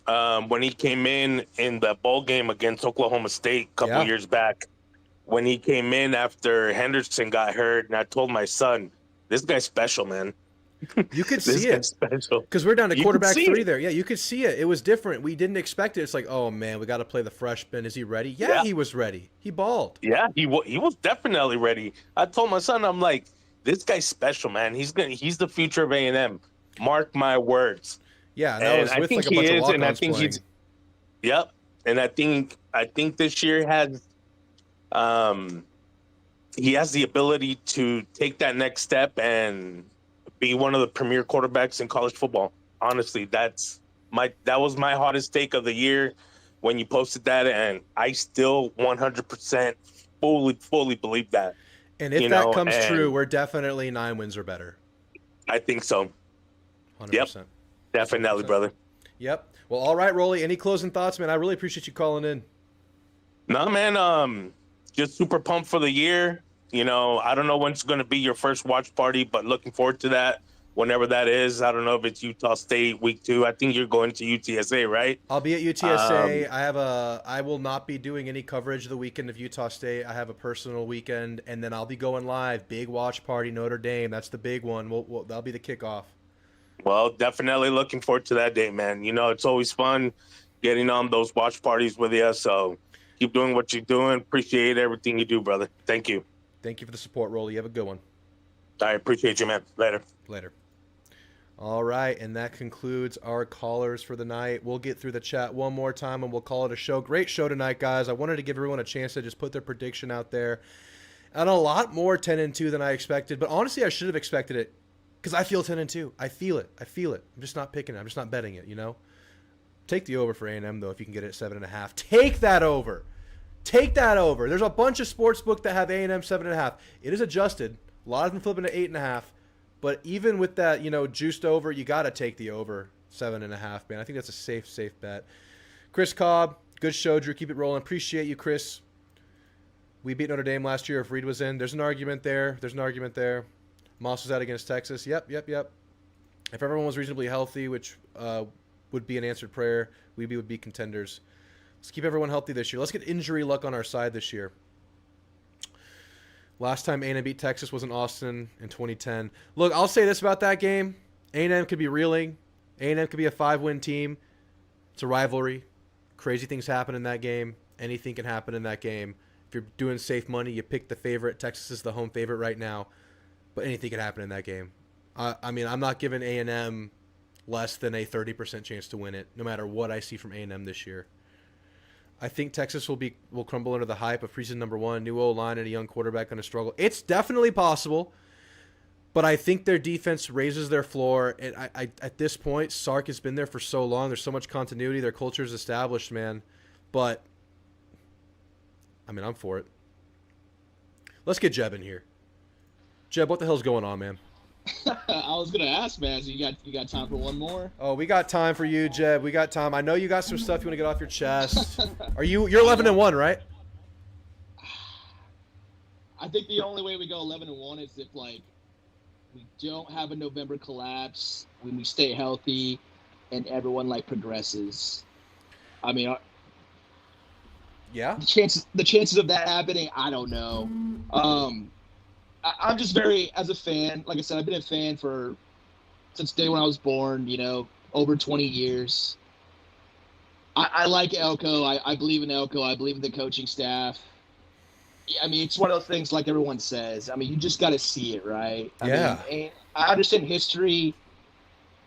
when he came in the bowl game against Oklahoma State a couple years back, when he came in after Henderson got hurt, and I told my son, this guy's special, man. You could see it because we're down to quarterback 3 there. Yeah, you could see it. It was different. We didn't expect it. It's like, oh man, we got to play the freshman. Is he ready? Yeah, he was ready. He balled. Yeah, he was definitely ready. I told my son, I'm like, this guy's special, man. He's the future of A&M. Mark my words. Yeah, and I think he is, and I think he's. Yep, and I think this year has. He has the ability to take that next step and be one of the premier quarterbacks in college football. Honestly, that was my hottest take of the year when you posted that, and I still 100% fully believe that. And if that comes true, we're definitely 9 wins or better. I think so. 100%. Yep, definitely, 100%. Brother. Yep. Well, all right, Rolly. Any closing thoughts, man? I really appreciate you calling in. No, man. Just super pumped for the year. I don't know when it's going to be your first watch party, but looking forward to that whenever that is. I don't know if it's Utah State week 2. I think you're going to UTSA, right? I'll be at UTSA. I will not be doing any coverage the weekend of Utah State. I have a personal weekend, and then I'll be going live. Big watch party, Notre Dame. That's the big one. That'll be the kickoff. Well, definitely looking forward to that day, man. It's always fun getting on those watch parties with you. So Keep doing what you're doing. Appreciate everything you do, brother. Thank you. Thank you for the support, Rolly. You have a good one. I appreciate you, man. Later. Later. All right, and that concludes our callers for the night. We'll get through the chat one more time, and we'll call it a show. Great show tonight, guys. I wanted to give everyone a chance to just put their prediction out there. And a lot more 10-2 than I expected. But honestly, I should have expected it because I feel 10-2. I feel it. I'm just not picking it. I'm just not betting it, you know? Take the over for A&M, though, if you can get it at 7.5. Take that over. Take that over. There's a bunch of sportsbook that have A&M 7.5. It is adjusted. A lot of them flipping to 8.5. But even with that, you know, juiced over, you got to take the over 7.5, man. I think that's a safe bet. Chris Cobb, good show, Drew. Keep it rolling. Appreciate you, Chris. We beat Notre Dame last year if Reed was in. There's an argument there. Moss was out against Texas. Yep. If everyone was reasonably healthy, which would be an answered prayer, we would be contenders. Let's keep everyone healthy this year. Let's get injury luck on our side this year. Last time A&M beat Texas was in Austin in 2010. Look, I'll say this about that game. A&M could be reeling. A&M could be a 5-win team. It's a rivalry. Crazy things happen in that game. Anything can happen in that game. If you're doing safe money, you pick the favorite. Texas is the home favorite right now. But anything can happen in that game. I mean, I'm not giving A&M less than a 30% chance to win it, no matter what I see from A&M this year. I think Texas will crumble under the hype of preseason number 1, new O-line and a young quarterback going to struggle. It's definitely possible, but I think their defense raises their floor. And I at this point, Sark has been there for so long. There's so much continuity. Their culture is established, man. But, I mean, I'm for it. Let's get Jeb in here. Jeb, what the hell's going on, man? I was gonna ask, man. So you got time for one more? Oh, we got time for you, Jeb. We got time. I know you got some stuff you want to get off your chest. You're 11-1, right? I think the only way we go 11-1 is if we don't have a November collapse, when we stay healthy, and everyone progresses. I mean, yeah. The chances of that happening, I don't know. I'm just as a fan, like I said, I've been a fan since day when I was born, over 20 years. I like Elko. I believe in Elko. I believe in the coaching staff. I mean, it's one of those things like everyone says. I mean, you just got to see it, right? Yeah. I mean, I understand history.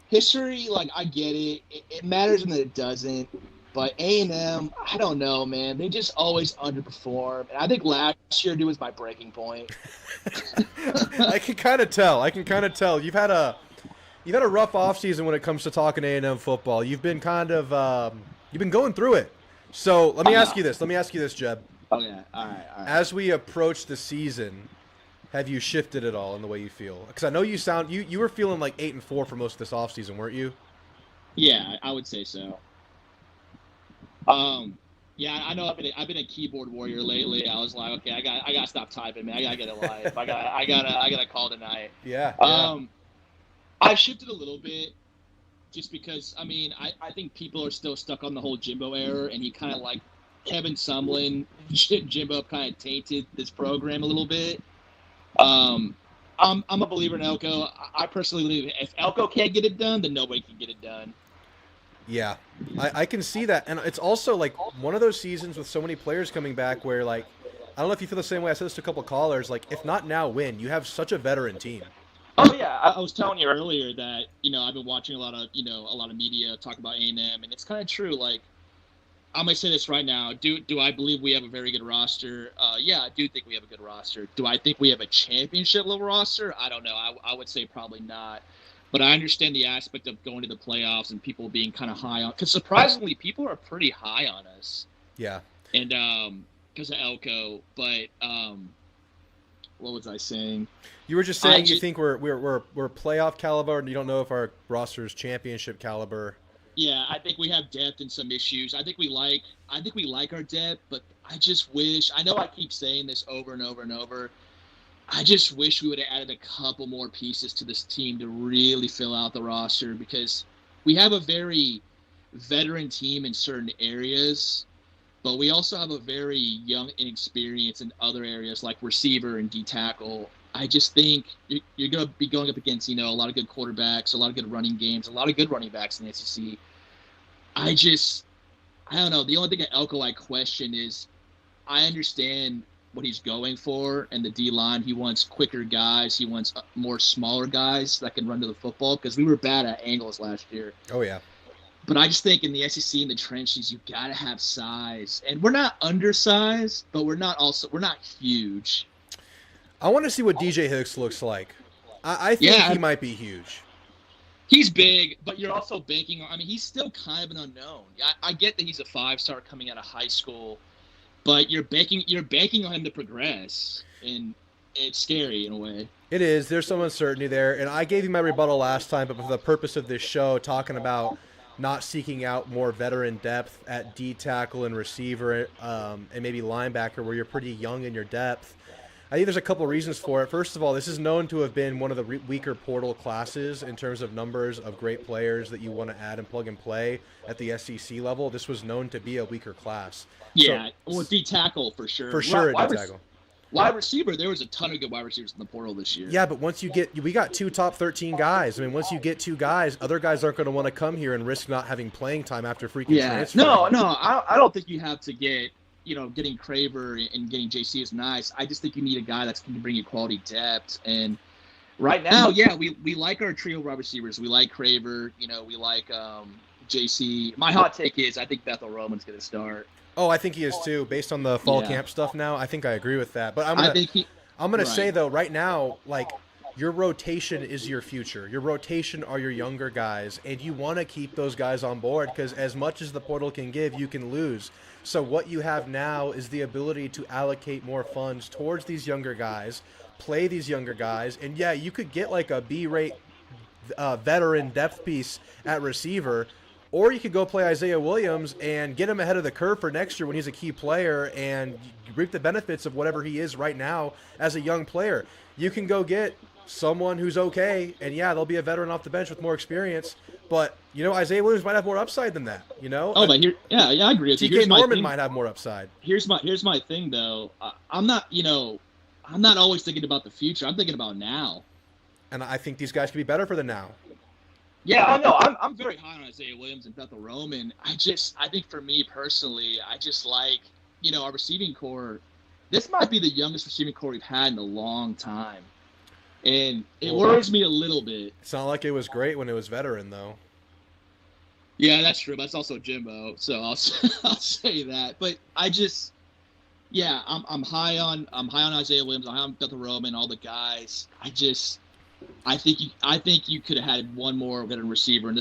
History, I get it. It matters and then it doesn't. But A&M, I don't know, man. They just always underperform. And I think last year was my breaking point. I can kind of tell. You've had a rough offseason when it comes to talking A&M football. You've been you've been going through it. So let me ask you this, Jeb. Okay, all right. As we approach the season, have you shifted at all in the way you feel? Because I know you were feeling like 8-4 for most of this offseason, weren't you? Yeah, I would say so. Yeah, I know I've been a keyboard warrior lately. I was like, okay, I gotta stop typing, man. I gotta get a life. I gotta call tonight. Yeah. I've shifted a little bit, just because I think people are still stuck on the whole Jimbo era, and he kind of Kevin Sumlin, Jimbo kind of tainted this program a little bit. I'm a believer in Elko. I personally believe if Elko can't get it done, then nobody can get it done. Yeah, I can see that. And it's also one of those seasons with so many players coming back where I don't know if you feel the same way. I said this to a couple of callers, if not now, when? You have such a veteran team. Oh yeah, I was telling you earlier that, I've been watching a lot of media talk about A&M, and it's kind of true. I'm going to say this right now. Do I believe we have a very good roster? Yeah, I do think we have a good roster. Do I think we have a championship level roster? I don't know. I would say probably not. But I understand the aspect of going to the playoffs and people being kind of high on – because surprisingly, people are pretty high on us. Yeah. And because of Elko. But what was I saying? You were just saying you think we're playoff caliber, and you don't know if our roster is championship caliber. Yeah, I think we have depth and some issues. I think we like our depth, but I just wish – I know I keep saying this over and over and over – I just wish we would have added a couple more pieces to this team to really fill out the roster, because we have a very veteran team in certain areas, but we also have a very young inexperience in other areas like receiver and D-tackle. I just think you're going to be going up against, a lot of good quarterbacks, a lot of good running games, a lot of good running backs in the SEC. I don't know. The only thing at Elko I question is I understand what he's going for, and the D-line, he wants quicker guys. He wants more smaller guys that can run to the football because we were bad at angles last year. Oh, yeah. But I just think in the SEC, in the trenches, you got to have size. And we're not undersized, but we're not huge. I want to see what DJ Hicks looks like. I think he might be huge. He's big, but you're also banking on – I mean, he's still kind of an unknown. I get that he's a 5-star coming out of high school, but you're banking on him to progress, and it's scary in a way. It is. There's some uncertainty there, and I gave you my rebuttal last time, but for the purpose of this show, talking about not seeking out more veteran depth at D tackle and receiver and maybe linebacker where you're pretty young in your depth, I think there's a couple reasons for it. First of all, this is known to have been one of the weaker portal classes in terms of numbers of great players that you want to add and plug and play at the SEC level. This was known to be a weaker class. Yeah, well, D tackle for sure. For sure, D tackle. Wide receiver, there was a ton of good wide receivers in the portal this year. Yeah, but once we got 2 top 13 guys. I mean, once you get 2 guys, other guys aren't going to want to come here and risk not having playing time after freaking transfer. No, I don't think you have to get, getting Craver and getting JC is nice. I just think you need a guy that's going to bring you quality depth. And right now, yeah, we like our trio of wide receivers. We like Craver, we like JC. My hot take is I think Bethel Roman's going to start. Oh, I think he is too. Based on the fall camp stuff now, I think I agree with that. But I'm gonna say though, right now, like your rotation is your future. Your rotation are your younger guys, and you want to keep those guys on board because as much as the portal can give, you can lose. So what you have now is the ability to allocate more funds towards these younger guys, play these younger guys, and yeah, you could get like a B-rate veteran depth piece at receiver. Or you could go play Isaiah Williams and get him ahead of the curve for next year when he's a key player and reap the benefits of whatever he is right now as a young player. You can go get someone who's okay, and yeah, they'll be a veteran off the bench with more experience. But, Isaiah Williams might have more upside than that, Oh, but I agree with you. TK Norman might have more upside. Here's my thing, though. I'm not always thinking about the future. I'm thinking about now. And I think these guys could be better for the now. Yeah, I know. I'm very high on Isaiah Williams and Bethel Roman. I think for me personally, I just like, our receiving core. This might be the youngest receiving core we've had in a long time. And it worries me a little bit. It's not like it was great when it was veteran, though. Yeah, that's true. But it's also Jimbo, so I'll say that. But I'm high on Isaiah Williams. I'm high on Bethel Roman, all the guys. I think you could have had one more veteran receiver,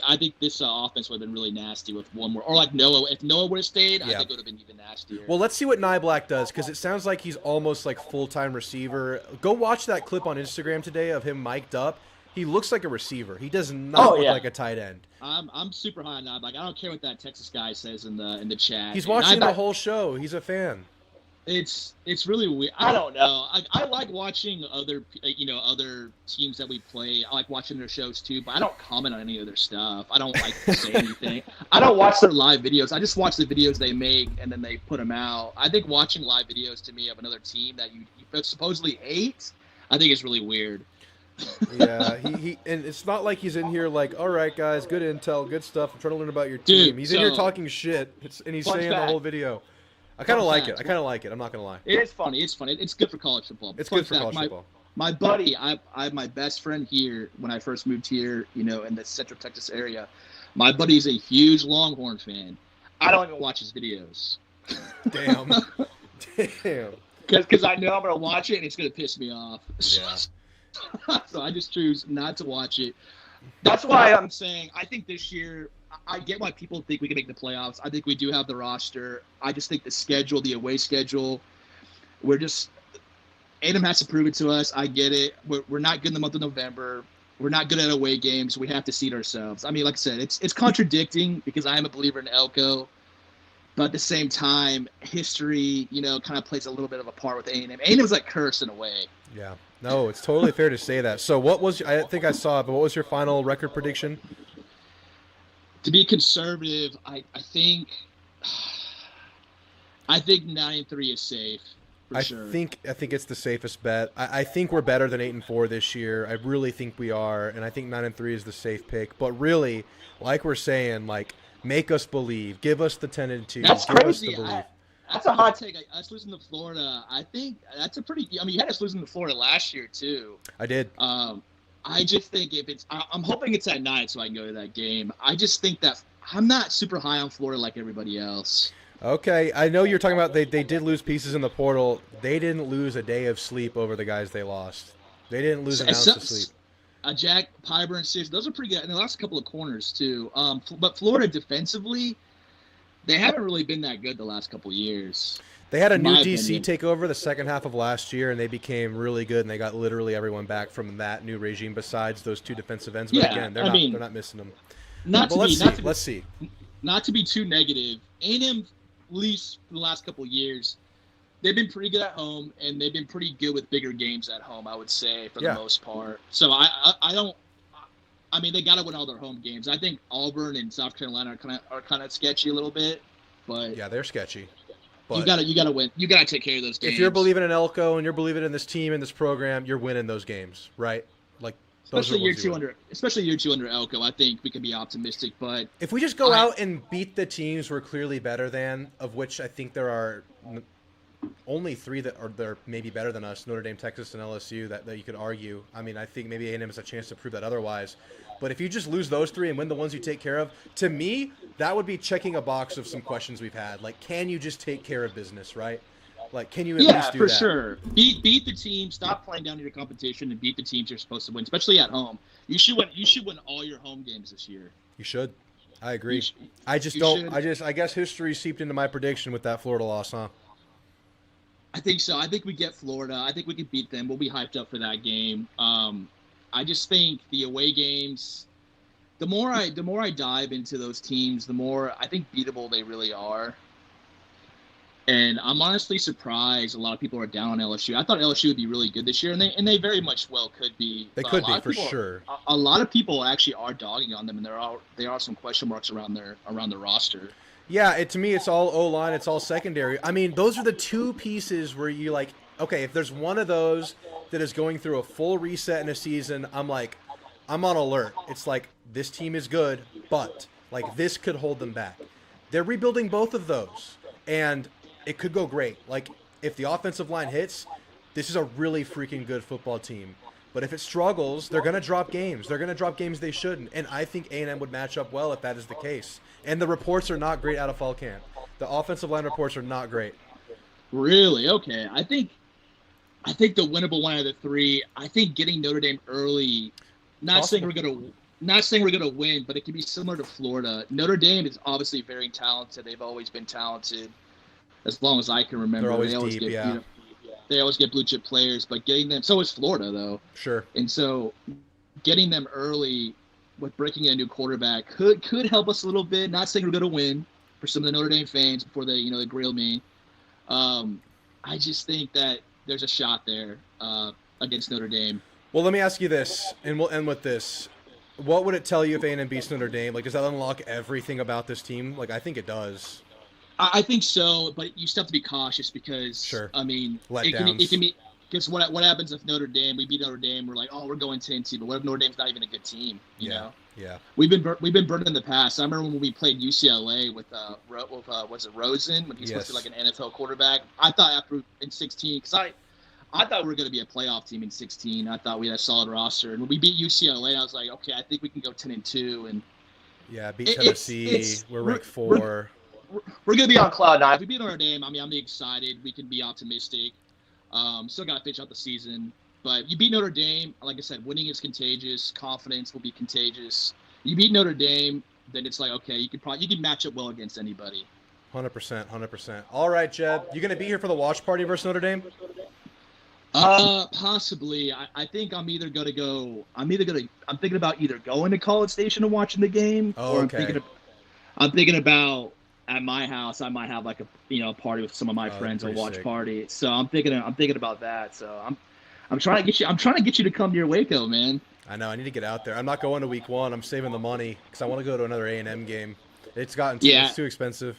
I think this offense would have been really nasty with one more. Or like Noah, if Noah would have stayed, I think it would have been even nastier. Well, let's see what Nyblack does because it sounds like he's almost like full-time receiver. Go watch that clip on Instagram today of him mic'd up. He looks like a receiver. He does not look like a tight end. I'm super high on Nyblack. I don't care what that Texas guy says in the chat. He's watching the whole show. He's a fan. It's really weird. I don't know. I like watching other teams that we play. I like watching their shows too, but I don't comment on any of their stuff. I don't like to say anything. I don't watch their live videos. I just watch the videos they make and then they put them out. I think watching live videos to me of another team that you supposedly hate, I think is really weird. Yeah, he and it's not like he's in here like, all right, guys, good intel, good stuff. I'm trying to learn about your team. He's in here talking shit, and he's saying the whole video. I kind of like it. I'm not going to lie. It is funny. It's funny. It's good for college football. It's good for college football. My buddy, I have my best friend here when I first moved here, in the Central Texas area. My buddy's a huge Longhorn fan. I don't even watch his videos. Damn. Because I know I'm going to watch it and it's going to piss me off. Yeah. So I just choose not to watch it. That's why I'm saying I think this year – I get why people think we can make the playoffs. I think we do have the roster. I just think the schedule, the away schedule, A&M has to prove it to us. I get it. We're not good in the month of November. We're not good at away games. We have to seed ourselves. I mean, like I said, it's contradicting because I am a believer in Elko. But at the same time, history, kind of plays a little bit of a part with A&M. A&M was like cursed in a way. Yeah. No, it's totally fair to say that. So I think I saw it, but what was your final record prediction? To be conservative, I think 9-3 is safe. For sure. I think it's the safest bet. I think we're better than 8-4 this year. I really think we are, and I think 9-3 is the safe pick. But really, like we're saying, like make us believe, give us the 10-2. That's give crazy. Us the belief. That's a hot take. Us losing to Florida, I think that's a pretty. I mean, you had us losing to Florida last year too. I did. I just think if it's, I'm hoping it's at night so I can go to that game. I just think that I'm not super high on Florida like everybody else. Okay, I know you're talking about they did lose pieces in the portal. They didn't lose a day of sleep over the guys they lost. They didn't lose an ounce of sleep. Jack Piber and Sis, those are pretty good. And the last couple of corners too. But Florida defensively, they haven't really been that good the last couple of years. They had a new DC take over the second half of last year, and they became really good, and they got literally everyone back from that new regime besides those two defensive ends. But again, they're not missing them. Let's see. Not to be too negative, A&M, at least for the last couple of years, they've been pretty good at home, and they've been pretty good with bigger games at home, I would say, for the most part. So I mean, they got to win all their home games. I think Auburn and South Carolina are kind of sketchy a little bit, but yeah, they're sketchy. But you gotta win. You gotta take care of those games. If you're believing in Elko and you're believing in this team and this program, you're winning those games, right? Like especially year two under Elko, I think we can be optimistic. But if we just go out and beat the teams we're clearly better than, of which I think there are only 3 that are they're maybe better than us: Notre Dame, Texas, and LSU. That you could argue. I mean, I think maybe A&M has a chance to prove that otherwise. But if you just lose those 3 and win the ones you take care of, to me, that would be checking a box of some questions we've had. Like, can you just take care of business, right? Like, can you at least do that? Yeah, for sure. Beat the team. Stop playing down to your competition and beat the teams you're supposed to win, especially at home. You should win all your home games this year. You should. I agree. I guess history seeped into my prediction with that Florida loss, huh? I think so. I think we get Florida. I think we can beat them. We'll be hyped up for that game. I just think the away games, the more I dive into those teams, the more I think beatable they really are. And I'm honestly surprised a lot of people are down on LSU. I thought LSU would be really good this year, and they very much well could be. They could be for sure. A lot of people actually are dogging on them, and there are some question marks around the roster. Yeah, to me, it's all O-line, it's all secondary. I mean, those are the 2 pieces where you like, okay, if there's one of those that is going through a full reset in a season, I'm on alert. It's like, this team is good, but like this could hold them back. They're rebuilding both of those, and it could go great. Like, if the offensive line hits, this is a really freaking good football team. But if it struggles, they're going to drop games. They're going to drop games they shouldn't. And I think A&M would match up well if that is the case. And the reports are not great out of fall camp. The offensive line reports are not great. Really? Okay. I think the winnable one out of the 3. I think getting Notre Dame early. Not saying we're gonna win, but it can be similar to Florida. Notre Dame is obviously very talented. They've always been talented, as long as I can remember. They're always deep, yeah. They always get blue chip players, but getting them. So is Florida, though. Sure. And so, getting them early with breaking in a new quarterback could help us a little bit. Not saying we're going to win for some of the Notre Dame fans before they grill me. I just think that there's a shot there against Notre Dame. Well, let me ask you this, and we'll end with this. What would it tell you if A&M beats Notre Dame? Like, does that unlock everything about this team? Like, I think it does. I think so, but you still have to be cautious because, sure. I mean, it can be because what happens if Notre Dame, we beat Notre Dame, we're like, oh, we're going 10-2, but what if Notre Dame's not even a good team, you know? Yeah. We've been burned in the past. I remember when we played UCLA with was it Rosen, when he was supposed to be like an NFL quarterback. I thought after in 16, because I thought we were going to be a playoff team in 16. I thought we had a solid roster. And when we beat UCLA, I was like, okay, I think we can go 10-2. And yeah, beat Tennessee. We're ranked 4. We're going to be on cloud 9. If we beat Notre Dame, I mean, I'm excited. We can be optimistic. Still got to finish out the season. But you beat Notre Dame, like I said, winning is contagious. Confidence will be contagious. You beat Notre Dame, then it's like, okay, you can match up well against anybody. 100%. All right, Jeb, you going to be here for the watch party versus Notre Dame? Possibly. I think I'm thinking about either going to College Station and watching the game, or okay. I'm thinking about at my house I might have like a party with some of my friends, a watch party. So I'm thinking about that. So I'm trying to get you to come near Waco, man. I know. I need to get out there. I'm not going to week 1. I'm saving the money because I want to go to another A&M game. It's too expensive.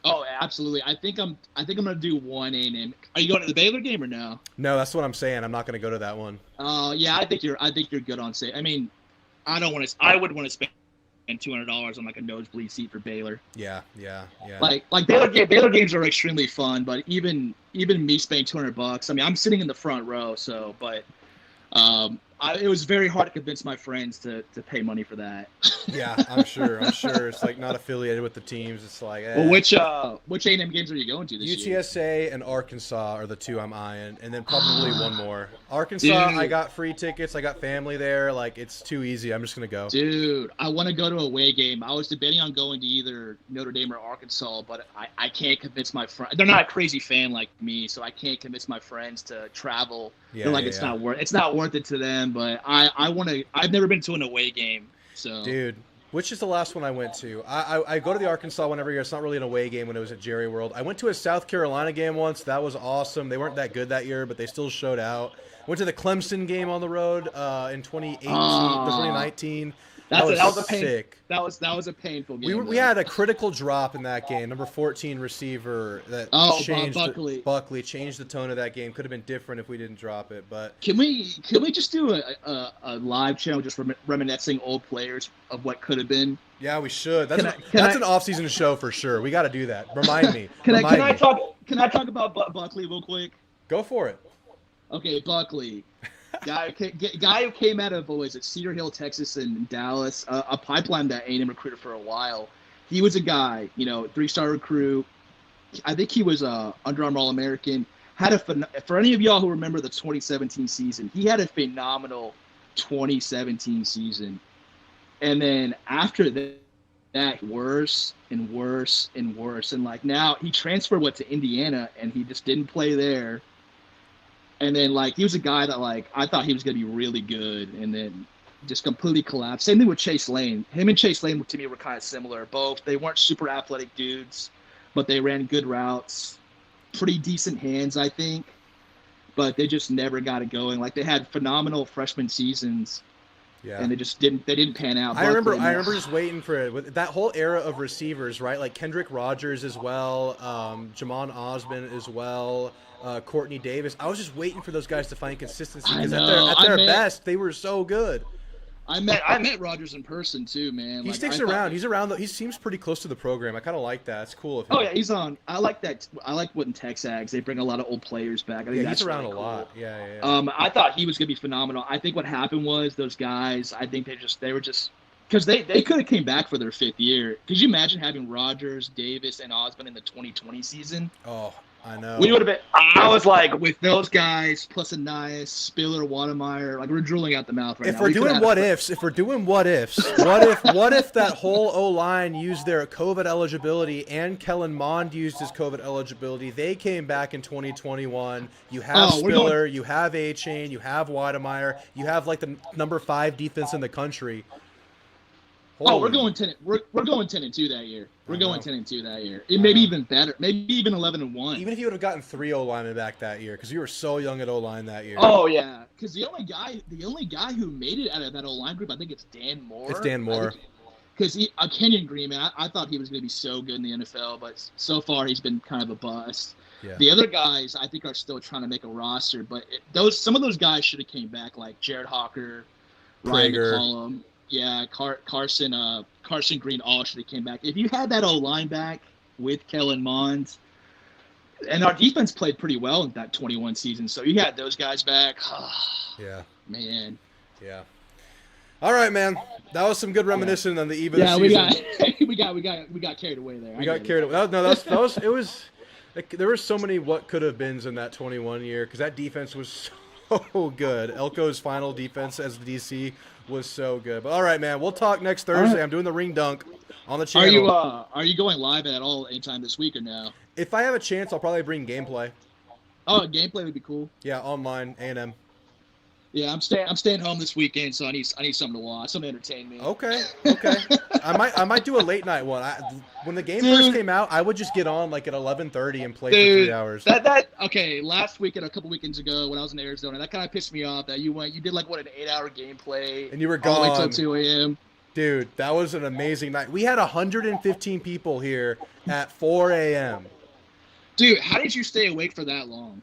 Oh, absolutely. I think I'm gonna do one A&M. Are you going to the Baylor game or no? No, that's what I'm saying. I'm not going to go to that one. Oh, yeah. I think you're good on say. I mean, I wouldn't want to spend $200 on like a nosebleed seat for Baylor. Yeah. Like Baylor games are extremely fun, but even me spending $200, I mean, I'm sitting in the front row, so but it was very hard to convince my friends to pay money for that. Yeah, I'm sure. It's like not affiliated with the teams. It's like, Well, which A&M games are you going to this year? UTSA and Arkansas are the two I'm eyeing, and then probably one more. Arkansas, Dude. I got free tickets. I got family there. Like, it's too easy. I'm just gonna go. Dude, I want to go to a away game. I was debating on going to either Notre Dame or Arkansas, but I can't convince my friends. They're not a crazy fan like me, so I can't convince my friends to travel. Yeah, They're like, it's not worth it to them. But I want to. I've never been to an away game, so. Dude, which is the last one I went to? I go to the Arkansas one every year. It's not really an away game when it was at Jerry World. I went to a South Carolina game once. That was awesome. They weren't that good that year, but they still showed out. Went to the Clemson game on the road in 2019. That was a pain. sick. That was a painful game. We had a critical drop in that game. Number 14 receiver that changed Buckley changed the tone of that game. Could have been different if we didn't drop it. But can we just do a live channel just reminiscing old players of what could have been? Yeah, we should. That's an off-season show for sure. We got to do that. Remind me. Can I talk about Buckley real quick? Go for it. Okay, Buckley. Guy who came out of Cedar Hill, Texas, and Dallas, a pipeline that A&M recruited for a while. He was a guy, 3-star recruit. I think he was Under Armour All-American. For any of y'all who remember the 2017 season, he had a phenomenal 2017 season. And then after that, worse and worse and worse. And like now, he transferred to Indiana, and he just didn't play there. And then, he was a guy that, I thought he was going to be really good, and then just completely collapsed. Same thing with Chase Lane. Him and Chase Lane, to me, were kind of similar. Both, they weren't super athletic dudes, but they ran good routes, pretty decent hands, I think. But they just never got it going. They had phenomenal freshman seasons, and they just didn't pan out. I remember just waiting for it. With that whole era of receivers, right? Like Kendrick Rogers as well, Jamon Osmond as well. Courtney Davis. I was just waiting for those guys to find consistency because at their best, they were so good. I met Rogers in person too, man. He sticks around. He's around. He seems pretty close to the program. I kind of like that. It's cool of him. Oh yeah, he's on. I like that. I like what in Texags they bring a lot of old players back. I think that's he's around really a cool. lot. Yeah. I thought he was gonna be phenomenal. I think what happened was those guys. I think they were just because they could have came back for their 5th year. Could you imagine having Rogers, Davis, and Osmond in the 2020 season? Oh. I know. We would have been. I was like, with those guys plus Anais, Spiller, Wademeyer, we're drooling out the mouth right now. If we're doing what ifs, what if that whole O-line used their COVID eligibility and Kellen Mond used his COVID eligibility? They came back in 2021. You have Spiller, you have A-Chain, you have Wademeyer, you have the number 5 defense in the country. Holy. Oh, we're going 10. We're going 10-2 that year. We're going 10-2 that year. It may be even better. Maybe even 11-1. Even if you would have gotten 3 O-linemen back that year, because you were so young at O-line that year. Oh yeah, because the only guy who made it out of that O-line group, I think it's Dan Moore. It's Dan Moore. Because Kenyon Green, man, I thought he was going to be so good in the NFL, but so far he's been kind of a bust. Yeah. The other guys, I think, are still trying to make a roster, but some of those guys should have came back, like Jared Hawker, Ryan McCollum. Yeah, Carson Green all should have came back. If you had that O-line back with Kellen Mond, and our defense played pretty well in that 21 season, so you had those guys back. Yeah. Man. Yeah. All right, man. That was some good reminiscing on the eve of the season. we got carried away there. We got carried away. It was there were so many what could have beens in that 21 year because that defense was so good. Elko's final defense as the DC was so good. But all right, man, we'll talk next Thursday. Right. I'm doing the ring dunk on the channel. Are you going live at all anytime this week or no? If I have a chance, I'll probably bring gameplay. Oh, gameplay would be cool. Yeah, online, A&M. Yeah, I'm staying home this weekend, so I need something to watch, something to entertain me. Okay. I might do a late night one. When the game first came out, I would just get on at 11:30 and play for 3 hours. Okay. Last weekend, a couple weekends ago, when I was in Arizona, that kind of pissed me off. That you did an 8-hour gameplay, and you were gone all the way till 2 a.m. Dude, that was an amazing night. We had 115 people here at 4 a.m. Dude, how did you stay awake for that long?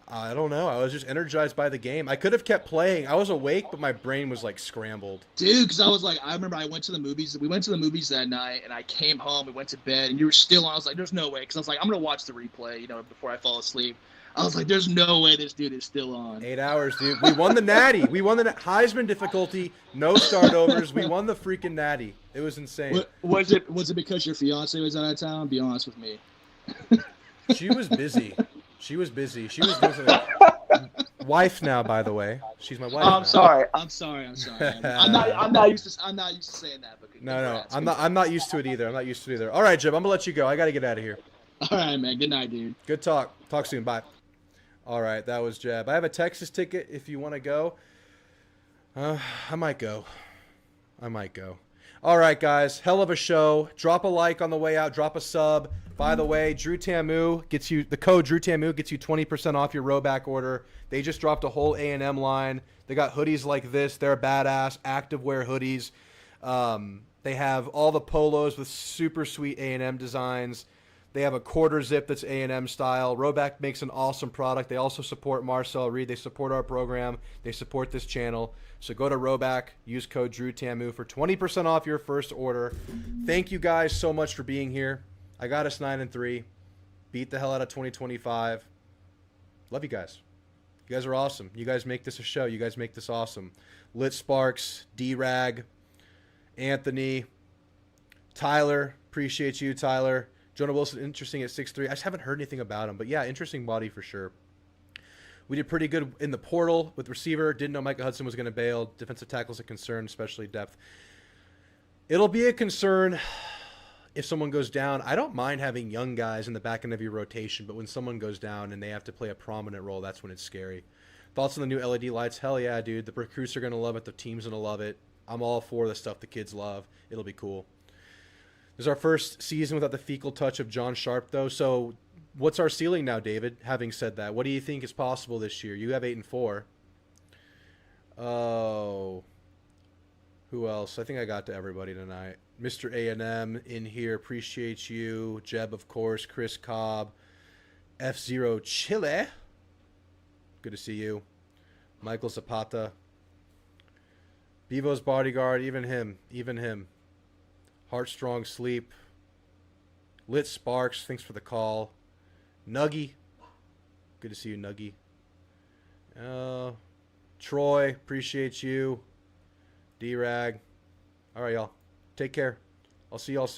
I don't know. I was just energized by the game. I could have kept playing. I was awake, but my brain was like scrambled. Dude, because I was like, I remember I went to the movies. We went to the movies that night, and I came home. We went to bed, and you were still on. I was like, there's no way. Because I was like, I'm going to watch the replay, before I fall asleep. I was like, there's no way this dude is still on. 8 hours, dude. We won the Natty. We won the Heisman difficulty. No start overs. We won the freaking Natty. It was insane. Was it because your fiance was out of town? Be honest with me. She was busy. She was busy. She was busy. Wife now, by the way. She's my wife. Oh, I'm now. sorry. I'm not used to saying that. But No. I'm not used to it either. All right, Jeb. I'm gonna let you go. I gotta get out of here. All right, man. Good night, dude. Good talk. Talk soon. Bye. All right, that was Jeb. I have a Texas ticket if you want to go. I might go. All right, guys. Hell of a show. Drop a like on the way out. Drop a sub. By the way, Drewtamu gets you the code Drewtamu gets you 20% off your RHOBACK order. They just dropped a whole A&M line. They got hoodies like this. They're badass activewear hoodies. They have all the polos with super sweet A&M designs. They have a quarter zip that's A&M style. RHOBACK makes an awesome product. They also support Marcel Reed. They support our program. They support this channel. So go to RHOBACK, use code Drewtamu for 20% off your first order. Thank you guys so much for being here. I got us 9-3. Beat the hell out of 2025. Love you guys. You guys are awesome. You guys make this a show. You guys make this awesome. Lit Sparks, D-Rag, Anthony, Tyler. Appreciate you, Tyler. Jonah Wilson, interesting at 6'3". I just haven't heard anything about him. But, yeah, interesting body for sure. We did pretty good in the portal with receiver. Didn't know Micah Hudson was going to bail. Defensive tackle's a concern, especially depth. It'll be a concern if someone goes down. I don't mind having young guys in the back end of your rotation, but when someone goes down and they have to play a prominent role, that's when it's scary. Thoughts on the new LED lights? Hell yeah, dude. The recruits are going to love it. The team's going to love it. I'm all for the stuff the kids love. It'll be cool. This is our first season without the fecal touch of John Sharp, though. So what's our ceiling now, David? Having said that, what do you think is possible this year? You have 8-4. Oh, who else? I think I got to everybody tonight. Mr. A&M in here. Appreciate you. Jeb, of course. Chris Cobb. F-Zero Chile. Good to see you. Michael Zapata. Bevo's bodyguard. Even him. Heartstrong Sleep. Lit Sparks. Thanks for the call. Nuggy. Good to see you, Nuggy. Troy. Appreciate you. D-Rag. All right, y'all. Take care. I'll see y'all soon.